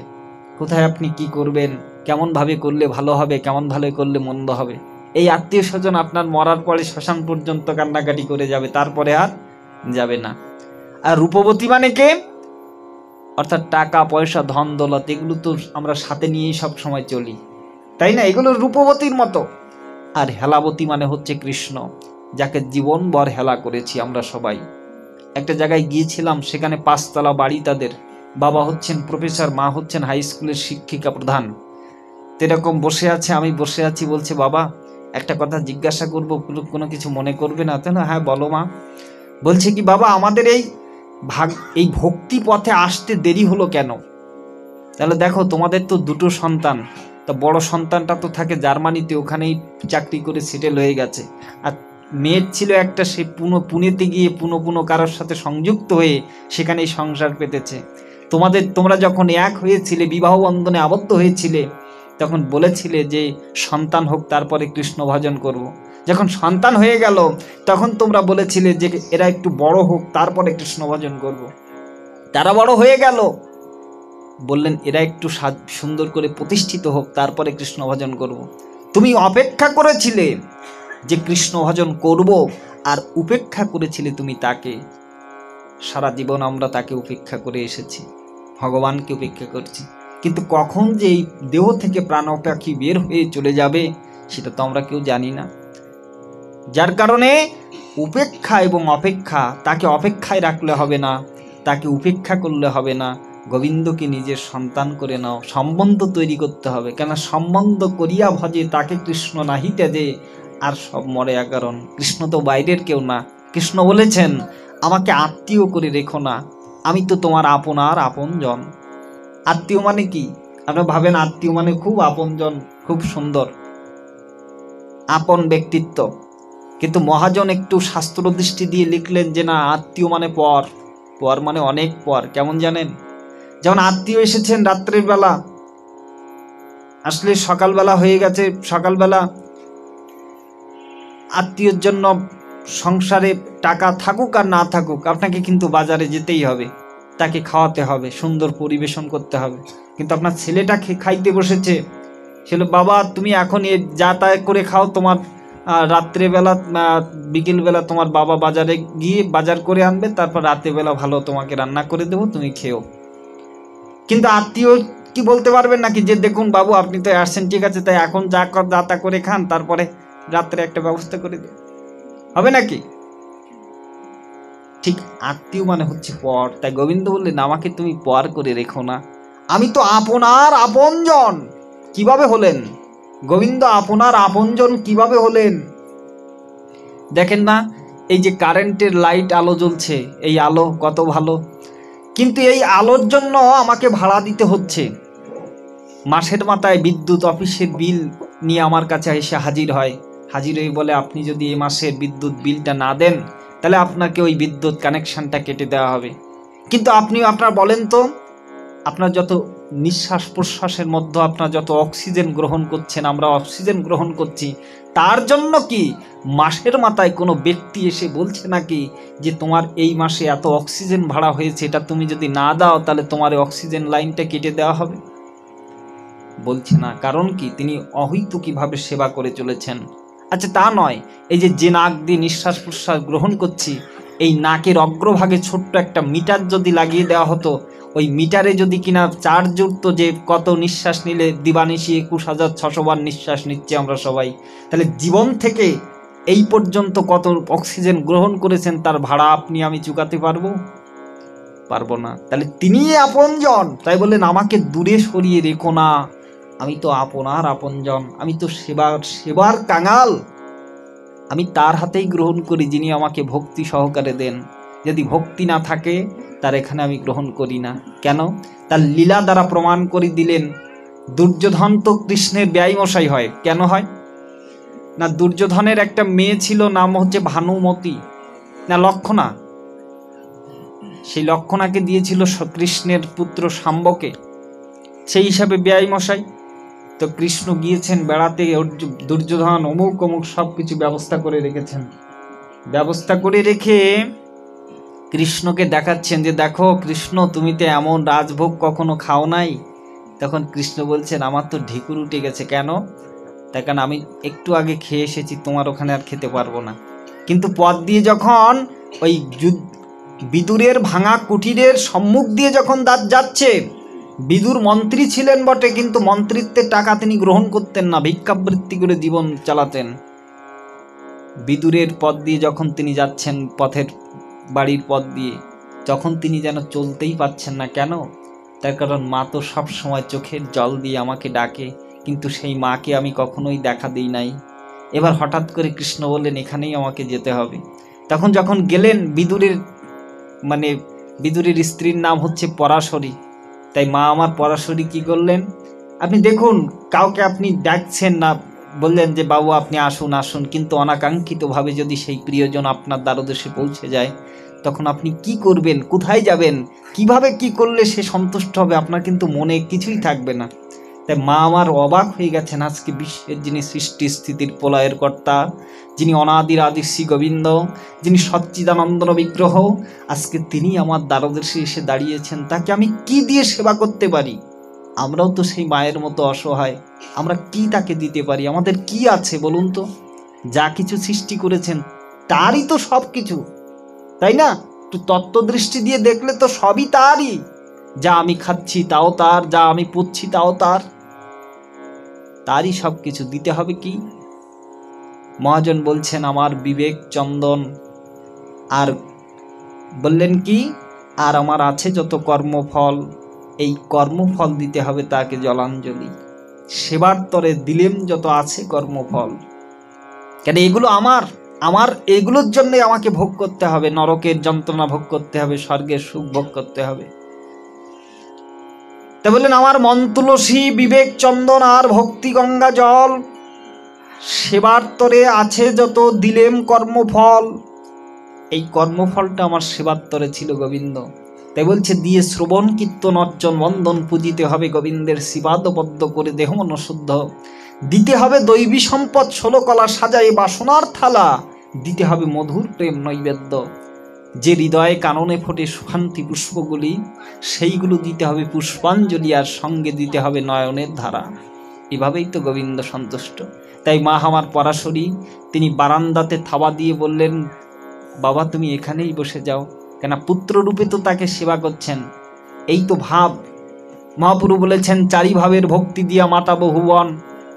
কোথায় আপনি কি করবেন, কেমন ভাবে করলে ভালো হবে, কেমন ভাবে করলে মন্দ হবে। এই আত্মীয় স্বজন আপনার মরার পরে শ্মশান পর্যন্ত কান্নাকাটি করে যাবে, তারপরে আর যাবে না। আর রূপবতী মানে কে? অর্থাৎ টাকা পয়সা ধন দৌলত, এগুলো তো আমরা সাথে নিয়েই সব সময় চলি, তাই না? এগুলো রূপবতীর মতো। আর হেলাবতী মানে হচ্ছে কৃষ্ণ, যাকে জীবনভর হেলা করেছি আমরা সবাই। একটা জায়গায় গিয়েছিলাম, সেখানে 5 তলা বাড়ি তাদের। বাবা হচ্ছেন প্রফেসর, মা হচ্ছেন হাই স্কুলের শিক্ষিকা প্রধান। এরকম বসে আছে, আমি বসে আছি। বলছে, বাবা একটা কথা জিজ্ঞাসা করব, কোনো কিছু মনে করবে না তো? না, হ্যাঁ বলো মা। বলছে কি, বাবা আমাদের এই ভক্তি পথে আসতে দেরি হলো কেন? তাহলে দেখো, তোমাদের তো 2টো সন্তান, তা বড় সন্তানটা তো থাকে জার্মানিতে, ওখানেই চাকরি করে সেটেল হয়ে গেছে। আর মেয়ের ছিল একটা, সে পুনেতে গিয়ে পুনো কারোর সাথে সংযুক্ত হয়ে সেখানেই সংসার পেতেছে। তোমরা যখন এক হয়েছিলে, বিবাহ বন্ধনে আবদ্ধ হয়েছিলে, তখন বলেছিলে যে সন্তান হোক তারপরে কৃষ্ণ ভজন করব। যখন সন্তান হয়ে গেল তখন তোমরা বলেছিলে যে এরা একটু বড় হোক তারপরে কৃষ্ণ ভজন করব। তারা বড় হয়ে গেল, বললেন এরা একটু সুন্দর করে প্রতিষ্ঠিত হোক তারপরে কৃষ্ণ ভজন করব। তুমি অপেক্ষা করেছিলে যে কৃষ্ণ ভজন করব, আর উপেক্ষা করেছিলে তুমি তাকে। সারা জীবন আমরা তাকে উপেক্ষা করে এসেছি, ভগবানকে উপেক্ষা করছি, কিন্তু কখন যে এই দেহ থেকে প্রাণ পাখি বের হয়ে চলে যাবে সেটা তো আমরা কেউ জানি না। যার কারণে উপেক্ষা এবং অপেক্ষা, তাকে অপেক্ষায় রাখলে হবে না, তাকে উপেক্ষা করলে হবে না, গোবিন্দকে নিজের সন্তান করে নাও, সম্বন্ধ তৈরি করতে হবে। কেন সম্বন্ধ করিয়া ভজে তাকে কৃষ্ণ নাহি তেজে, আর সব মরে আকারণ। কৃষ্ণ তো বাইরের কেউ না। কৃষ্ণ বলেছেন আমাকে আত্মীয় করে রেখো না, আমি তো তোমার আপনার আপনজন। আত্মীয় মানে কি? আপনারা ভাবেন আত্মীয় মানে খুব আপনজন, খুব সুন্দর আপন ব্যক্তিত্ব, কিন্তু মহাজন একটু শাস্ত্র দৃষ্টি দিয়ে লিখলেন যে না, আত্মীয় মানে পর। পর মানে অনেক পর। কেমন জানেন? যেমন আত্মীয় এসেছেন রাত্রের বেলা, আসলে সকালবেলা হয়ে গেছে, সকালবেলা আত্মীয়র জন্য সংসারে টাকা থাকুক আর না থাকুক আপনাকে কিন্তু বাজারে যেতেই হবে, তাকে খাওয়াতে হবে, সুন্দর পরিবেশন করতে হবে। কিন্তু আপনার ছেলেটা খাইতে বসেছে, ছেলে বাবা তুমি এখন যা তা করে খাও, তোমার রাত্রেবেলা বিকেলবেলা তোমার বাবা বাজারে গিয়ে বাজার করে আনবে, তারপর রাতেরবেলা ভালো তোমাকে রান্না করে দেবো, তুমি খেও। কিন্তু আত্মীয় কি বলতে পারবেন নাকি যে দেখুন বাবু আপনি তো আসছেন, ঠিক আছে, তাই এখন যা তা করে খান, তারপরে রাত্রে একটা ব্যবস্থা করে দেব, হবে নাকি? ঠিক আত্মীয় মানে হচ্ছে পর। তাই গোবিন্দ বললেন আমাকে তুমি পর করে রেখো না, আমি তো আপনার আপনজন। কিভাবে হলেন গোবিন্দ আপনার আপনজন? কিভাবে হলেন? দেখেন না, এই যে কারেন্টের লাইট আলো জ্বলছে, এই আলো কত ভালো, কিন্তু এই আলোর জন্য আমাকে ভাড়া দিতে হচ্ছে। মাসের মাথায় বিদ্যুৎ অফিসের বিল নিয়ে আমার কাছে এসে হাজির হয়, হাজির হয়ে বলে আপনি যদি এই মাসের বিদ্যুৎ বিলটা না দেন তাহলে আপনাকে ওই বিদ্যুৎ কানেকশনটা কেটে দেওয়া হবে। কিন্তু আপনি আপনার বলেন তো, আপনার যত নিঃশ্বাস প্রশ্বাসের মধ্যে আপনার যত অক্সিজেন গ্রহণ করছেন, আমরা অক্সিজেন গ্রহণ করছি, তার জন্য কি মাসের মাথায় কোনো ব্যক্তি এসে বলছে নাকি যে তোমার এই মাসে এত অক্সিজেন ভাড়া হয়েছে, এটা তুমি যদি না দাও তাহলে তোমার অক্সিজেন লাইনটা কেটে দেওয়া হবে? বলছে না। কারণ কি? তিনি অহৈতুকীভাবে সেবা করে চলেছেন। আচ্ছা তা নয়, এই যে নাক দিয়ে নিঃশ্বাস প্রশ্বাস গ্রহণ করছি, এই নাকের অগ্রভাগে ছোট্ট একটা মিটার যদি লাগিয়ে দেওয়া হতো, ওই মিটারে যদি কিনা চার্জ জুড়তো যে কত নিঃশ্বাস নিলে দিবানিশি 21,600 বার নিঃশ্বাস নিচ্ছে আমরা সবাই, তাহলে জীবন থেকে এই পর্যন্ত কত অক্সিজেন গ্রহণ করেছেন তার ভাড়া আপনি আমি চুকাতে পারবো না। তাহলে তিনি আপনজন, তাই বললেন আমাকে দূরে সরিয়ে রেখো না, আমি তো আপনার আপনজন, আমি তো সেবার কাঙাল, আমি তার হাতেই গ্রহণ করি যিনি আমাকে ভক্তি সহকারে দেন। যদি ভক্তি না থাকে তার এখানে আমি গ্রহণ করি না। কেন? তার লীলা দ্বারা প্রমাণ করে দিলেন। দুর্যোধন তো কৃষ্ণের ব্যয়মশাই হয়। কেন হয় না? দুর্যোধনের একটা মেয়ে ছিল, নাম হচ্ছে ভানুমতি না লক্ষণা, সেই লক্ষণাকে দিয়েছিল কৃষ্ণের পুত্র শাম্বকে, সেই হিসাবে ব্যয়মশাই। তো কৃষ্ণ গিয়েছেন বেড়াতে, দুর্যোধন অমুক অমুক সব কিছু ব্যবস্থা করে রেখেছেন, ব্যবস্থা করে রেখে কৃষ্ণকে দেখাচ্ছেন যে দেখো কৃষ্ণ তুমি তো এমন রাজভোগ কখনো খাও নাই। তখন কৃষ্ণ বলছেন আমার তো ঢেকুর উঠে গেছে। কেন? তাই কারণ আমি একটু আগে খেয়ে এসেছি, তোমার ওখানে আর খেতে পারবো না। কিন্তু পথ দিয়ে যখন ওই বিদুরের ভাঙা কুটিরের সম্মুখ দিয়ে যখন যাচ্ছে, বিদুর মন্ত্রী ছিলেন বটে, কিন্তু মন্ত্রিত্বের টাকা তিনি গ্রহণ করতেন না, ভিক্ষাবৃত্তি করে জীবন চালাতেন। বিদুরের পথ দিয়ে যখন তিনি যাচ্ছেন, পথের বাড়ির পথ দিয়ে, তখন তিনি যেন চলতেই পাচ্ছেন না। কেন? তার কারণ মা তো সব সময় চোখের জল দিয়ে আমাকে ডাকে, কিন্তু সেই মাকে আমি কখনোই দেখা দিই নাই। এবার হঠাৎ করে কৃষ্ণ বললেন এখানেই আমাকে যেতে হবে। তখন যখন গেলেন, বিদুরের স্ত্রীর নাম হচ্ছে পরাশরী। তাই মা আমার পরাশরী কি করলেন, আপনি দেখুন কাউকে আপনি ডাকছেন না, বললেন যে বাবু আপনি আসুন আসুন, কিন্তু অনাকাঙ্ক্ষিতভাবে যদি সেই প্রিয়জন আপনার দ্বারদেশে পৌঁছে যায়, তখন আপনি কি করবেন, কোথায় যাবেন, কিভাবে কি করলে সে সন্তুষ্ট হবে, আপনার কিন্তু মনে কিছুই থাকবে না। তাই মা আমার অবাক হয়ে গেছেন, আজকে বিশ্বের যিনি সৃষ্টি স্থিতির প্রলয়ের কর্তা, যিনি অনাদির আদি শ্রী গোবিন্দ, যিনি সচ্চিদানন্দন বিগ্রহ, আজকে তিনি আমার দ্বারদেশে এসে দাঁড়িয়েছেন, তাকে আমি কি দিয়ে সেবা করতে পারি? আমরাও তো সেই মায়ের মতো অসহায়, আমরা কি তাকে দিতে পারি? আমাদের কি আছে বলুন তো? যা কিছু সৃষ্টি করেছেন তারই তো সব কিছু, তাই না? একটু তত্ত্বদৃষ্টি দিয়ে দেখলে তো সবই তারই। যা আমি খাচ্ছি তাও তার, যা আমি পড়ছি তাও তারই সব কিছু। দিতে হবে কি? মহাজন বলছেন আমার বিবেক চন্দন, আর বললেন কি, আর আমার আছে যত কর্মফল, এই কর্মফল দিতে হবে তাকে জলাঞ্জলি। সেবার তরে দিলেম যত আছে কর্মফল, কেন এগুলো আমার এগুলোর জন্য আমাকে ভোগ করতে হবে, নরকের যন্ত্রণা ভোগ করতে হবে, স্বর্গের সুখ ভোগ করতে হবে। তা বললেন আমার মন তুলসী, বিবেক চন্দন আর ভক্তি গঙ্গা জল, সেবার তরে আছে যত দিলেম কর্মফল। এই কর্মফলটা আমার সেবার তরে ছিল গোবিন্দ। তাই বলছে দিয়ে শ্রবণ কীর্তন অর্চন বন্দন পূজিতে হবে গোবিন্দের শিবাদবদ্ধ করে দেহ মন শুদ্ধ। দিতে হবে দৈবী সম্পদ 16 কলা সাজাই বাসনার থালা, দিতে হবে মধুর প্রেম নৈবেদ্য। যে হৃদয়ে কাননে ফোটে সুখান্তি পুষ্পগুলি, সেইগুলো দিতে হবে পুষ্পাঞ্জলি, আর সঙ্গে দিতে হবে নয়নের ধারা। এভাবেই তো গোবিন্দ সন্তুষ্ট। তাই মা আমার পরাশরী তিনি বারান্দাতে থাবা দিয়ে বললেন বাবা তুমি এখানেই বসে যাও, কেন পুত্ররূপে তো তাকে সেবা করছেন। এই তো ভাব। মহাপুরু বলেছেন চারি ভাবের ভক্তি দিয়া মাতা বহুবন,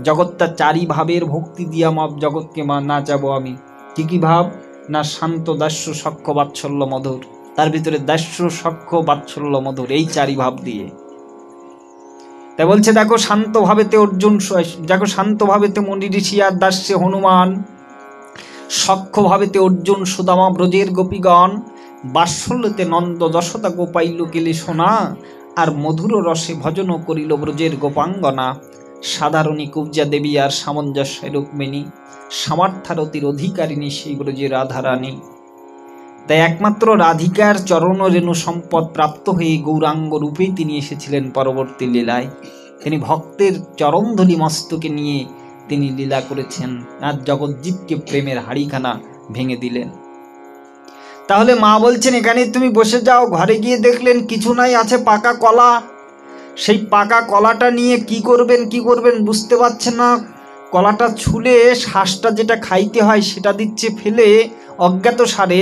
জগৎটা চারি ভাবের ভক্তি দিয়া জগৎকে না যাবো আমি। কি কি ভাব? না শান্ত দাস্য সখ্য বাৎসল্য মধুর, তার ভিতরে দাস্য সখ্য বাৎসল্য মধুর, এই চারি ভাব দিয়ে। তাই বলছে দেখো শান্ত ভাবেতে অর্জুন, দেখো শান্ত ভাবেতে মনি ঋষি আর দাস্যে হনুমান, সখ্য ভাবেতে অর্জুন সুদামা ব্রজের গোপীগণ, বাৎসল্যতে নন্দ যশোদা গোপাইল কেলে সোনা, আর মধুর রসে ভজন করিল ব্রজের গোপাঙ্গনা। সাধারণী কুব্জা দেবী আর সামঞ্জস্য রুক্মিণী, সামার্থারতির অধিকারিণী সেই ব্রজের রাধারানী। তাই একমাত্র রাধিকার চরণ রেণু সম্পদ প্রাপ্ত হয়ে গৌরাঙ্গ রূপেই তিনি এসেছিলেন পরবর্তী লীলায়। তিনি ভক্তের চরণধলি মস্তকে নিয়ে তিনি লীলা করেছেন, আর জগৎজীবকে প্রেমের হাড়িখানা ভেঙে দিলেন। তাহলে মা বলছেন এখানে তুমি বসে যাও। ঘরে গিয়ে দেখলেন কিছু নাই, আছে পাকা কলা। সেই পাকা কলাটা নিয়ে কি করবেন বুঝতে পারছেন না। কলাটা ছুলে শ্বাসটা যেটা খাইতে হয় সেটা দিচ্ছে ফেলে অজ্ঞাত সারে,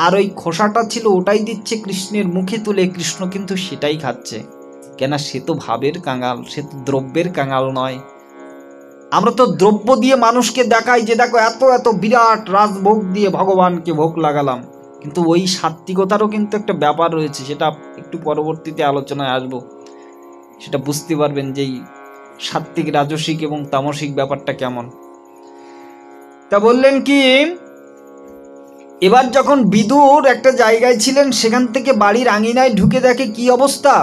আর ওই খোসাটা ছিল ওটাই দিচ্ছে কৃষ্ণের মুখে তুলে। কৃষ্ণ কিন্তু সেটাই খাচ্ছে, কেন সে তো ভাবের কাঙাল, সে তো দ্রব্যের কাঙাল নয়। আমরা তো দ্রব্য দিয়ে মানুষকে দেখাই যে দেখো এত এত বিরাট রাজভোগ দিয়ে ভগবানকে ভোগ লাগালাম, কিন্তু ওই সাত্ত্বিকতারও কিন্তু একটা ব্যাপার রয়েছে, সেটা একটু পরবর্তীতে আলোচনায় আসবো। সেটা বুঝতে পারবেন যে সাত্ত্বিক, রাজসিক এবং তামসিক ব্যাপারটা কেমন। তা বললেন কি, এবার যখন বিদুর একটা জায়গায় ছিলেন, সেখান থেকে বাড়ির আঙিনায় ঢুকে দেখে কি অবস্থা,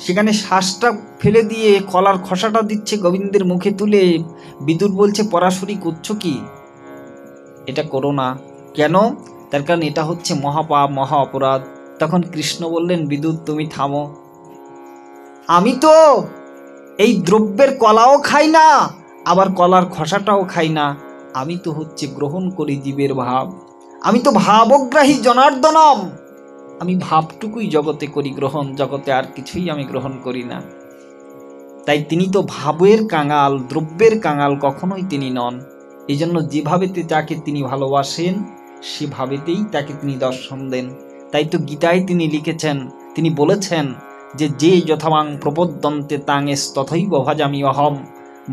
সেখানে শ্বাসটা ফেলে দিয়ে কলার খোসাটা দিচ্ছে গোবিন্দের মুখে তুলে। বিদুর বলছে পরাশরী করছো কি? এটা করো না। কেন? তার কারণ এটা হচ্ছে মহাপাপ, মহা অপরাধ। তখন কৃষ্ণ বললেন বিদুর তুমি থামো, আমি তো এই দ্রব্যের কলাও খাই না, আবার কলার খোসাটাও খাই না। আমি তো হচ্ছে গ্রহণ করি জীবের ভাব, আমি তো ভাবগ্রাহী জনার্দনম। আমি ভাবটুকুই জগতে করি গ্রহণ, জগতে আর কিছুই আমি গ্রহণ করি না। তাই তিনি তো ভাবের কাঙাল, দ্রব্যের কাঙাল কখনোই তিনি নন। এই জন্য যেভাবেতে যাকে তিনি ভালোবাসেন সেভাবেতেই তাকে তিনি দর্শন দেন। তাই তো গীতায় তিনি লিখেছেন, তিনি বলেছেন যে যথামাং প্রপদ্যন্তে তাঙেস তথৈব ভজামি অহম,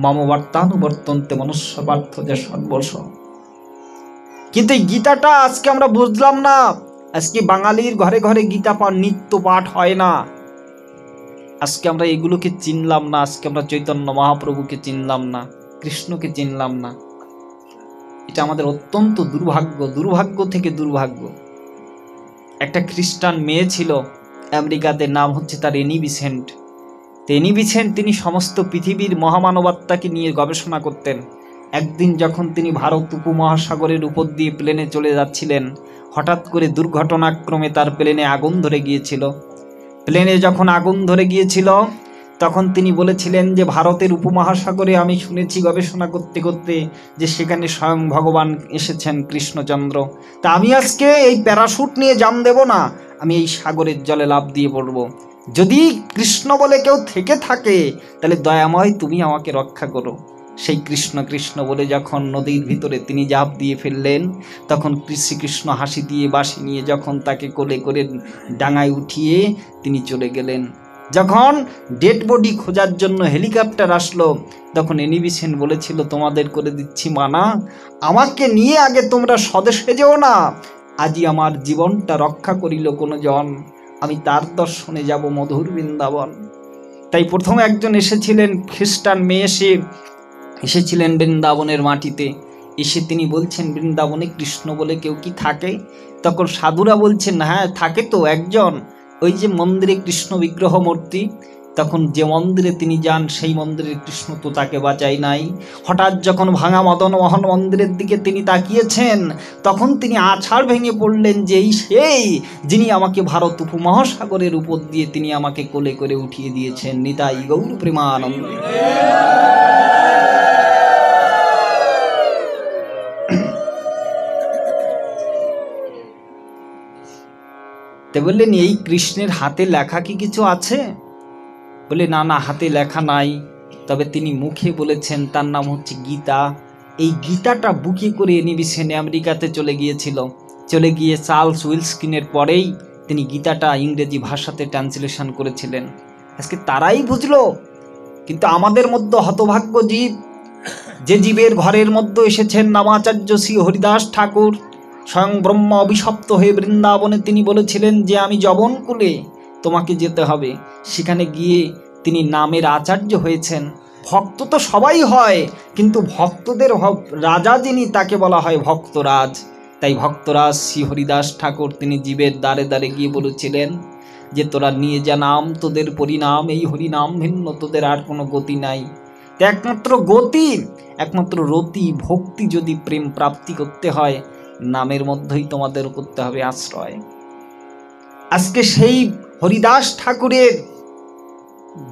মম বার্তানুবর্তন্তে মনুষ্য পার্থ যে সর্বস্ব। কিন্তু এই গীতাটা আজকে আমরা বুঝলাম না। আজকে বাঙালির ঘরে ঘরে গীতা নিত্য পাঠ হয় না। আজকে আমরা এগুলোকে চিনলাম না। আজকে আমরা চৈতন্য মহাপ্রভুকে চিনলাম না, কৃষ্ণকে চিনলাম না। এটা আমাদের অত্যন্ত দুর্ভাগ্য, দুর্ভাগ্য থেকে দুর্ভাগ্য। একটা খ্রিস্টান মেয়ে ছিল আমেরিকাতে, নাম হচ্ছে তার এনি বিসেন্ট। এনি বিসেন্ট তিনি সমস্ত পৃথিবীর মহামানবাত্মাকে নিয়ে গবেষণা করতেন। একদিন যখন তিনি ভারত উপমহাসাগরের উপর দিয়ে প্লেনে চলে যাচ্ছিলেন, হঠাৎ করে দুর্ঘটনাক্রমে তার প্লেনে আগুন ধরে গিয়েছিল। প্লেনে যখন আগুন ধরে গিয়েছিল তখন তিনি বলেছিলেন যে ভারতের উপমহাসাগরে আমি শুনেছি গবেষণা করতে করতে যে সেখানে স্বয়ং ভগবান এসেছেন কৃষ্ণচন্দ্র, তা আমি আজকে এই প্যারাশুট নিয়ে জাম দেব না, আমি এই সাগরের জলে লাফ দিয়ে পড়ব। যদি কৃষ্ণ বলে কেউ থেকে থাকে তাহলে দয়াময় তুমি আমাকে রক্ষা করো। সেই কৃষ্ণ কৃষ্ণ বলে যখন নদীর ভিতরে তিনি ঝাঁপ দিয়ে ফেললেন, তখন শ্রীকৃষ্ণ হাসি দিয়ে বাঁশি নিয়ে যখন তাকে কোলে করে ডাঙায় উঠিয়ে তিনি চলে গেলেন। যখন ডেড বডি খোঁজার জন্য হেলিকপ্টার আসলো, তখন এনিবি সেন বলেছিল তোমাদের করে দিচ্ছি মানা, আমাকে নিয়ে আগে তোমরা স্বদেশে যেও না, আজই আমার জীবনটা রক্ষা করিল কোনো জন, আমি তার দর্শনে যাব মধুর বৃন্দাবন। তাই প্রথম একজন এসেছিলেন খ্রিস্টান মেয়ে, এসেছিলেন বৃন্দাবনের মাটিতে, এসে তিনি বলছেন বৃন্দাবনে কৃষ্ণ বলে কেউ কি থাকে? তখন সাধুরা বলছেন হ্যাঁ থাকে তো একজন, ওই যে মন্দিরে কৃষ্ণ বিগ্রহ মূর্তি। তখন যে মন্দিরে তিনি যান সেই মন্দিরের কৃষ্ণ তো তাকে বাঁচাই নাই। হঠাৎ যখন ভাঙা মদন মোহন মন্দিরের দিকে তিনি তাকিয়েছেন, তখন তিনি আছাড় ভেঙে পড়লেন যে এই সেই যিনি আমাকে ভারত উপমহাসাগরের উপর দিয়ে তিনি আমাকে কোলে করে উঠিয়ে দিয়েছেন। নিতাই গৌর প্রেমানন্দ। তে বললেন এই কৃষ্ণের হাতে লেখা কি কিছু আছে? বলে না না, হাতে লেখা নাই, তবে তিনি মুখে বলেছেন তার নাম হচ্ছে গীতা। এই গীতাটা বুকে করে এনিবি সেন আমেরিকাতে চলে গিয়েছিল। চলে গিয়ে চার্লস উইলস্কিনের পরেই তিনি গীতাটা ইংরেজি ভাষাতে ট্রান্সলেশন করেছিলেন। আজকে তারাই বুঝলো, কিন্তু আমাদের মধ্যে হতভাগ্য জীব, যে জীবের ঘরের মধ্যে এসেছেন নামাচার্য শ্রী হরিদাস ঠাকুর, স্বয়ং ব্রহ্ম অভিশপ্ত হয়ে বৃন্দাবনে তিনি বলেছিলেন যে আমি যবনকুলে তোমাকে যেতে হবে। সেখানে গিয়ে তিনি নামের আচার্য হয়েছেন। ভক্ত তো সবাই হয়, কিন্তু ভক্তদের রাজা যিনি তাকে বলা হয় ভক্তরাজ। তাই ভক্তরাজ শ্রী হরিদাস ঠাকুর তিনি জীবের দ্বারে দ্বারে গিয়ে বলেছিলেন যে তোরা নিয়ে যা নাম, তোদের পরিণাম এই হরিনাম ভিন্ন, তোদের আর কোনো গতি নাই। একমাত্র গতি, একমাত্র রতি, ভক্তি যদি প্রেম প্রাপ্তি করতে হয়, নামের মধ্যেই তোমাদের করতে হবে আশ্রয়। আজকে সেই হরিদাস ঠাকুরের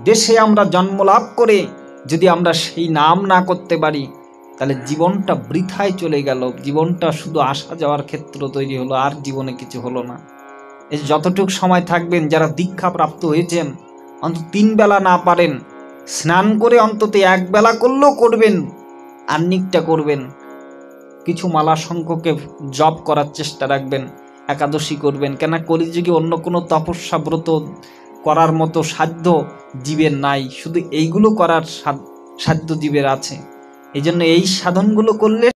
দেশে আমরা জন্ম লাভ করে যদি আমরা সেই নাম না করতে পারি, তাহলে জীবনটা বৃথায় চলে গেল, জীবনটা শুধু আসা যাওয়ার ক্ষেত্র তৈরি হলো, আর জীবনে কিছু হলো না। এই যতটুকু সময় থাকবেন, যারা দীক্ষা প্রাপ্ত হয়েছেন, অন্তত 3 বেলা না পারেন স্নান করে অন্তত 1 বেলা করলেও করবেন, আর্নিকটা করবেন। কিছু মালা সংখ্যকে জপ করার চেষ্টা রাখবেন, একাদশী করবেন। কেন কলিযুগে অন্য কোনো তপস্যা ব্রত করার মতো সাধ্য জীবের নাই, শুধু এইগুলো করার সাধ্য জীবের আছে। এই জন্য এই সাধনগুলো করলে